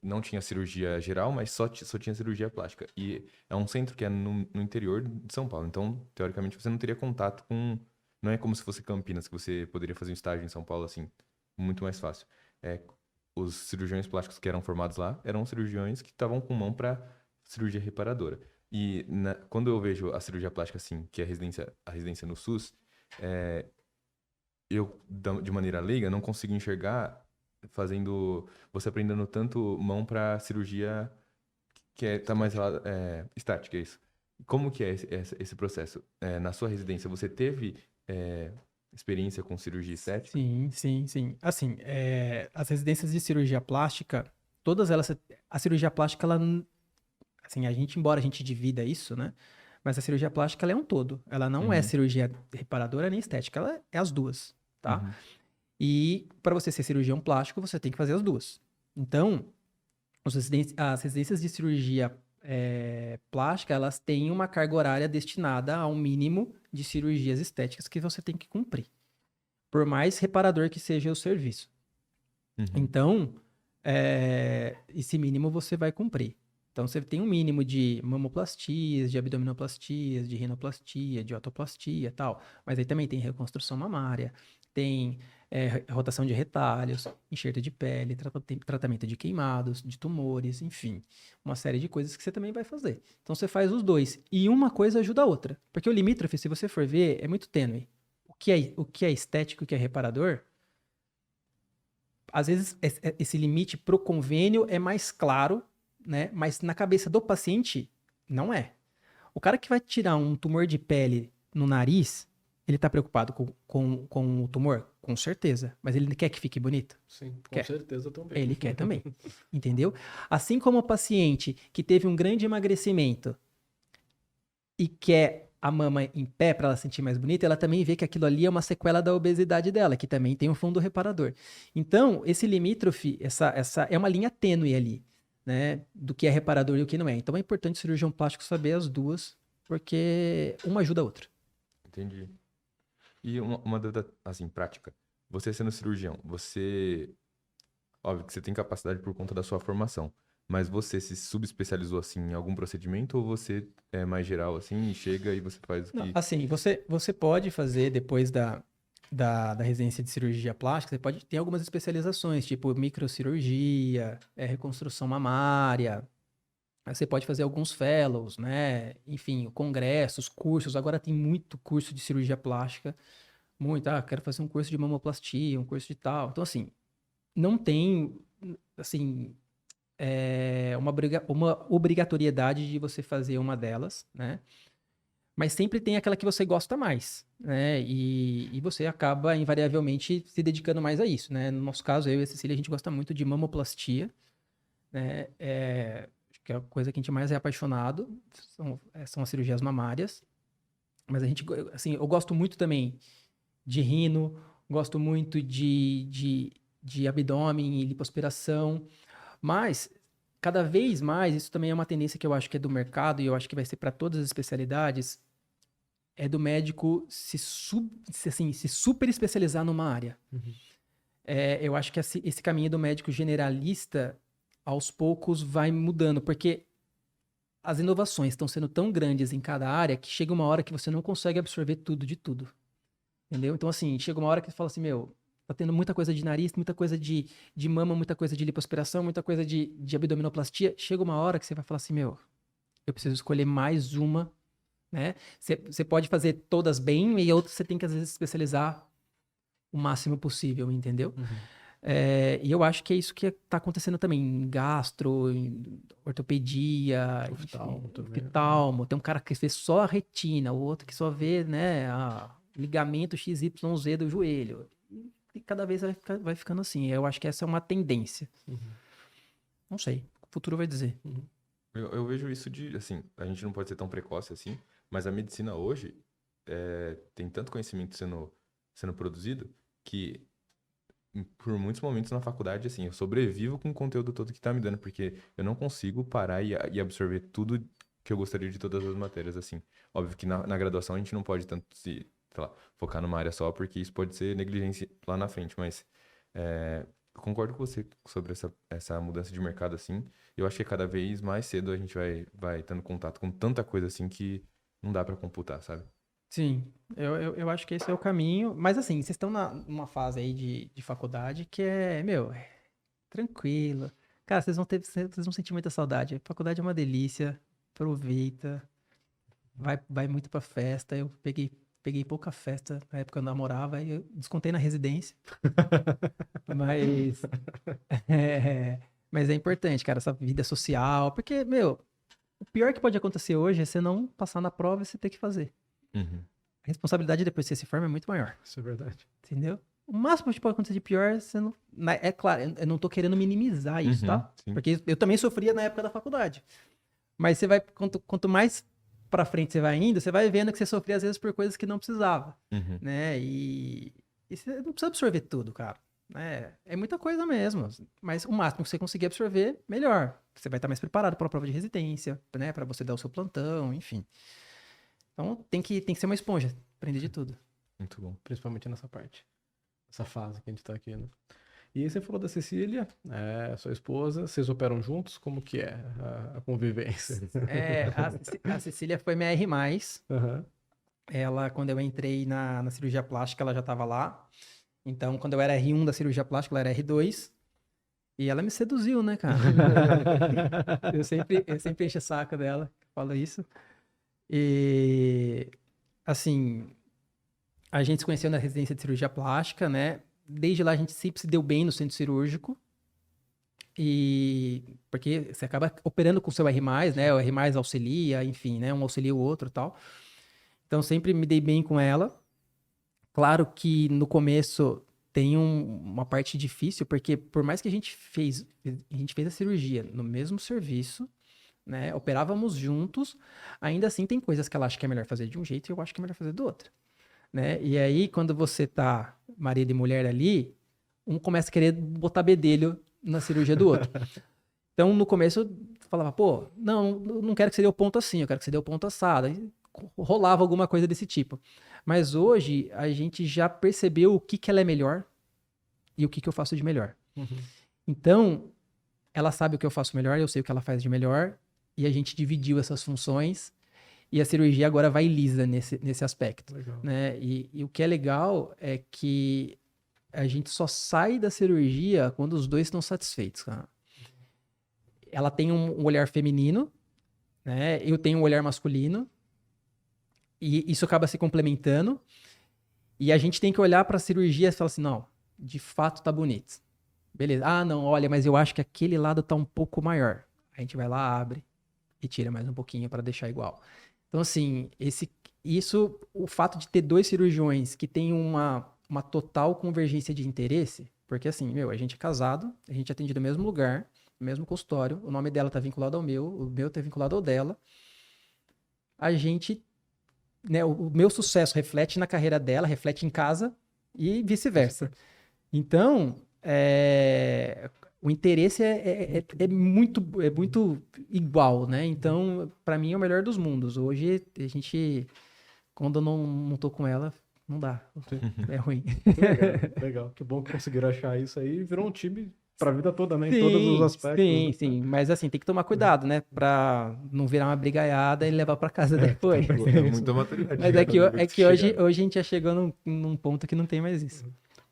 não tinha cirurgia geral, mas só tinha cirurgia plástica. E é um centro que é no interior de São Paulo, então, teoricamente, você não teria contato com... Não é como se fosse Campinas, que você poderia fazer um estágio em São Paulo, assim, muito mais fácil. Os cirurgiões plásticos que eram formados lá eram cirurgiões que estavam com mão para cirurgia reparadora. E quando eu vejo a cirurgia plástica, assim, que é a residência no SUS, eu, de maneira leiga, não consigo enxergar você aprendendo tanto mão para cirurgia que tá mais estática, é isso. Como que é esse processo? Na sua residência, você teve experiência com cirurgia estética? Sim, sim, sim. Assim, as residências de cirurgia plástica, todas elas, a cirurgia plástica, ela, assim, embora a gente divida isso, né? Mas a cirurgia plástica, ela é um todo. Ela não é Uhum. cirurgia reparadora nem estética, ela é as duas, tá? Uhum. E para você ser cirurgião plástico, você tem que fazer as duas. Então, as residências de cirurgia plástica, elas têm uma carga horária destinada a um mínimo de cirurgias estéticas que você tem que cumprir. Por mais reparador que seja o serviço. Uhum. Então, esse mínimo você vai cumprir. Então, você tem um mínimo de mamoplastias, de abdominoplastias, de rinoplastia, de otoplastia e tal. Mas aí também tem reconstrução mamária, tem rotação de retalhos, enxerto de pele, tratamento de queimados, de tumores, enfim. Uma série de coisas que você também vai fazer. Então, você faz os dois. E uma coisa ajuda a outra. Porque o limítrofe, se você for ver, é muito tênue. O que é estético e o que é reparador, às vezes esse limite pro convênio é mais claro, né? Mas na cabeça do paciente, não é. O cara que vai tirar um tumor de pele no nariz, ele tá preocupado com o tumor? Com certeza. Mas ele quer que fique bonito? Sim, com Quer. certeza também. Ele quer também. Entendeu? Assim como o paciente que teve um grande emagrecimento e quer a mama em pé para ela se sentir mais bonita, ela também vê que aquilo ali é uma sequela da obesidade dela, que também tem um fundo reparador. Então, esse limítrofe, essa é uma linha tênue ali, né, do que é reparador e o que não é. Então, é importante o cirurgião plástico saber as duas, porque uma ajuda a outra. Entendi. E uma dúvida, assim, prática. Você sendo cirurgião, óbvio que você tem capacidade por conta da sua formação, mas você se subespecializou, assim, em algum procedimento ou você é mais geral, assim, e chega e você faz o Não, que... assim, você pode fazer depois da residência de cirurgia plástica, você pode ter algumas especializações, tipo microcirurgia, reconstrução mamária. Aí você pode fazer alguns fellows, né? Enfim, congressos, cursos. Agora tem muito curso de cirurgia plástica. Muito. Quero fazer um curso de mamoplastia, um curso de tal. Então, assim, não tem assim, uma obrigatoriedade de você fazer uma delas, né? Mas sempre tem aquela que você gosta mais, né? E você acaba, invariavelmente, se dedicando mais a isso, né? No nosso caso, eu e a Cecília, a gente gosta muito de mamoplastia, né? Acho que é a coisa que a gente mais é apaixonado, são as cirurgias mamárias. Mas a gente, assim, eu gosto muito também de rino, gosto muito de abdômen e lipoaspiração, mas cada vez mais, isso também é uma tendência que eu acho que é do mercado e eu acho que vai ser para todas as especialidades, é do médico se super especializar numa área. Uhum. Eu acho que esse caminho do médico generalista, aos poucos, vai mudando, porque as inovações estão sendo tão grandes em cada área que chega uma hora que você não consegue absorver tudo de tudo. Entendeu? Então, assim, chega uma hora que você fala assim, meu, tá tendo muita coisa de nariz, muita coisa de mama, muita coisa de lipoaspiração, muita coisa de abdominoplastia. Chega uma hora que você vai falar assim, meu, eu preciso escolher mais uma, né? Você pode fazer todas bem e outras você tem que, às vezes, especializar o máximo possível, entendeu? Uhum. E eu acho que é isso que tá acontecendo também em gastro, em ortopedia, Oftalmo também. oftalmo. Tem um cara que vê só a retina, o outro que só vê, né, ligamento XYZ do joelho. E cada vez vai ficando assim. Eu acho que essa é uma tendência. Uhum. Não sei. O futuro vai dizer. Uhum. Eu vejo isso assim, a gente não pode ser tão precoce assim, mas a medicina hoje tem tanto conhecimento sendo produzido que por muitos momentos na faculdade, assim, eu sobrevivo com o conteúdo todo que tá me dando, porque eu não consigo parar e absorver tudo que eu gostaria de todas as matérias, assim. Óbvio que na graduação a gente não pode tanto sei lá, focar numa área só, porque isso pode ser negligência lá na frente, mas eu concordo com você sobre essa mudança de mercado, assim. Eu acho que cada vez mais cedo a gente vai tendo contato com tanta coisa, assim, que não dá pra computar, sabe? Sim, eu acho que esse é o caminho. Mas assim, vocês estão numa fase aí de faculdade que tranquilo. Cara, vocês vão sentir muita saudade. A faculdade é uma delícia. Aproveita. Vai muito pra festa. Eu peguei pouca festa na época que eu namorava e eu descontei na residência. Mas mas é importante, cara, essa vida social. Porque, meu, o pior que pode acontecer hoje é você não passar na prova e você ter que fazer. Uhum. A responsabilidade depois que você se forma é muito maior. Isso é verdade. Entendeu? O máximo que pode acontecer de pior, você não. É claro, eu não tô querendo minimizar isso, tá? Sim. Porque eu também sofria na época da faculdade. Mas você vai. Quanto mais pra frente você vai indo, você vai vendo que você sofria às vezes por coisas que não precisava. Uhum. Né? E você não precisa absorver tudo, cara. É muita coisa mesmo. Mas o máximo que você conseguir absorver, melhor. Você vai estar mais preparado para a prova de residência, né? Para você dar o seu plantão, enfim. Então tem que ser uma esponja, aprender de tudo. Muito bom. Principalmente nessa parte. Essa fase que a gente tá aqui, né? E aí você falou da Cecília, sua esposa, vocês operam juntos? Como que é a convivência? A Cecília foi minha R+. Uhum. Ela, quando eu entrei na cirurgia plástica, ela já estava lá. Então, quando eu era R1 da cirurgia plástica, ela era R2. E ela me seduziu, né, cara? eu sempre encho o saco dela, falo isso. E, assim, a gente se conheceu na residência de cirurgia plástica, né? Desde lá a gente sempre se deu bem no centro cirúrgico. E porque você acaba operando com o seu R+, né? O R+ auxilia, enfim, né? Um auxilia o outro e tal. Então, sempre me dei bem com ela. Claro que no começo tem uma parte difícil, porque por mais que a gente fez a cirurgia no mesmo serviço, né? Operávamos juntos, ainda assim tem coisas que ela acha que é melhor fazer de um jeito e eu acho que é melhor fazer do outro, né? E aí, quando você tá marido e mulher ali, um começa a querer botar bedelho na cirurgia do outro. Então, no começo, eu falava, pô, não quero que você dê o ponto assim, eu quero que você dê o ponto assado. Aí, rolava alguma coisa desse tipo. Mas hoje, a gente já percebeu o que ela é melhor e o que eu faço de melhor. Uhum. Então, ela sabe o que eu faço melhor, eu sei o que ela faz de melhor, e a gente dividiu essas funções, e a cirurgia agora vai lisa nesse aspecto. Legal. Né? E o que é legal é que a gente só sai da cirurgia quando os dois estão satisfeitos, cara. Ela tem um olhar feminino, né? Eu tenho um olhar masculino, e isso acaba se complementando, e a gente tem que olhar para a cirurgia e falar assim, não, de fato tá bonito. Beleza. Ah, não, olha, mas eu acho que aquele lado tá um pouco maior. A gente vai lá, abre e tira mais um pouquinho para deixar igual. Então, assim, o fato de ter dois cirurgiões que têm uma total convergência de interesse, porque assim, meu, a gente é casado, a gente atende no mesmo lugar, no mesmo consultório, o nome dela tá vinculado ao meu, o meu tá vinculado ao dela. A gente, né, o meu sucesso reflete na carreira dela, reflete em casa e vice-versa. Então, o interesse é muito igual, né? Então, para mim é o melhor dos mundos. Hoje, a gente, quando eu não tô com ela, não dá. É ruim. Legal, legal. Que bom que conseguiram achar isso aí e virou um time pra vida toda, né? Em todos os aspectos. Sim, né? sim. Mas assim, tem que tomar cuidado, né? Pra não virar uma brigaiada e levar pra casa depois. É muita maturidade. Mas é que hoje a gente já chegou num ponto que não tem mais isso.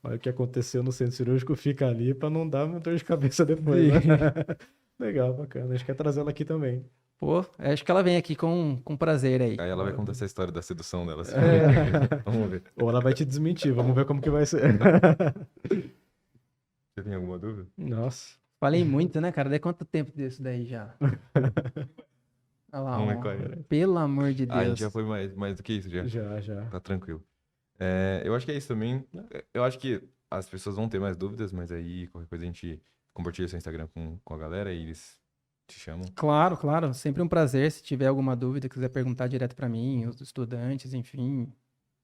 Olha o que aconteceu no centro cirúrgico, fica ali pra não dar uma dor de cabeça depois, né? Legal, bacana. A gente quer trazer ela aqui também. Pô, acho que ela vem aqui com prazer aí. Aí ela vai contar essa história da sedução dela. Assim. Vamos ver. Ou ela vai te desmentir, vamos ver como que vai ser. Você tem alguma dúvida? Nossa. Falei muito, né, cara? Daí quanto tempo disso daí já? Olha lá, Vamos ver ó. qual é. Pelo amor de Ah, a gente Deus. já foi mais do que isso, já. Já. Tá tranquilo. Eu acho que é isso também. Eu acho que as pessoas vão ter mais dúvidas, mas aí qualquer coisa a gente compartilha seu Instagram com a galera e eles te chamam. Claro, claro. Sempre um prazer. Se tiver alguma dúvida, quiser perguntar direto pra mim, os estudantes, enfim,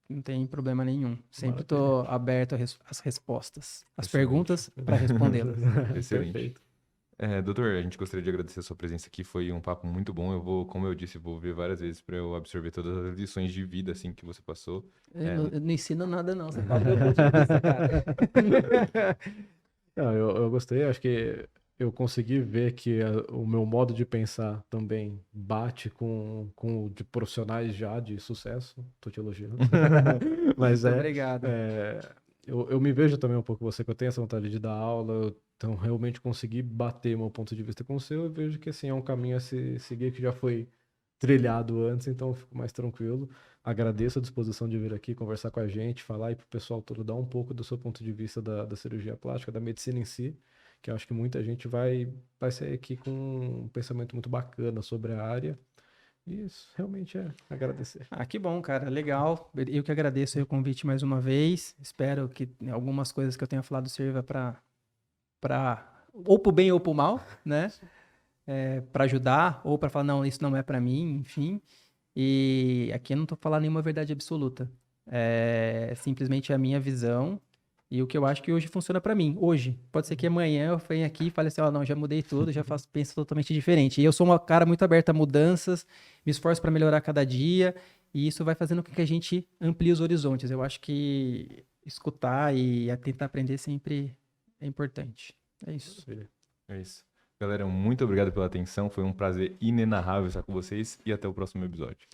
não tem problema nenhum. Sempre tô aberto às respostas, às Excelente. perguntas para respondê-las. Excelente. Perfeito. Doutor, a gente gostaria de agradecer a sua presença aqui. Foi um papo muito bom. Eu vou, como eu disse, vou ver várias vezes para eu absorver todas as lições de vida assim que você passou. Eu não ensino nada, não. Você fala do meu ponto de vista, cara. Não, eu gostei, acho que eu consegui ver que o meu modo de pensar também bate com o de profissionais já de sucesso. Tô te elogiando. Mas Muito obrigado. eu me vejo também um pouco você, que eu tenho essa vontade de dar aula, então realmente consegui bater meu ponto de vista com o seu, eu vejo que assim, é um caminho a se seguir que já foi trilhado antes, então eu fico mais tranquilo. Agradeço a disposição de vir aqui conversar com a gente, falar e para o pessoal todo dar um pouco do seu ponto de vista da cirurgia plástica, da medicina em si, que eu acho que muita gente vai sair aqui com um pensamento muito bacana sobre a área. E isso realmente é agradecer. Ah, que bom, cara. Legal. Eu que agradeço aí o convite mais uma vez. Espero que algumas coisas que eu tenha falado sirva ou pro bem ou pro mal, né? Para ajudar ou para falar, não, isso não é para mim, enfim. E aqui eu não tô falando nenhuma verdade absoluta. É simplesmente a minha visão e o que eu acho que hoje funciona para mim. Hoje. Pode ser que amanhã eu venha aqui e fale assim, ó, não, já mudei tudo, penso totalmente diferente. E eu sou uma cara muito aberta a mudanças, me esforço para melhorar cada dia e isso vai fazendo com que a gente amplie os horizontes. Eu acho que escutar e tentar aprender sempre é importante. É isso. É isso. Galera, muito obrigado pela atenção. Foi um prazer inenarrável estar com vocês e até o próximo episódio.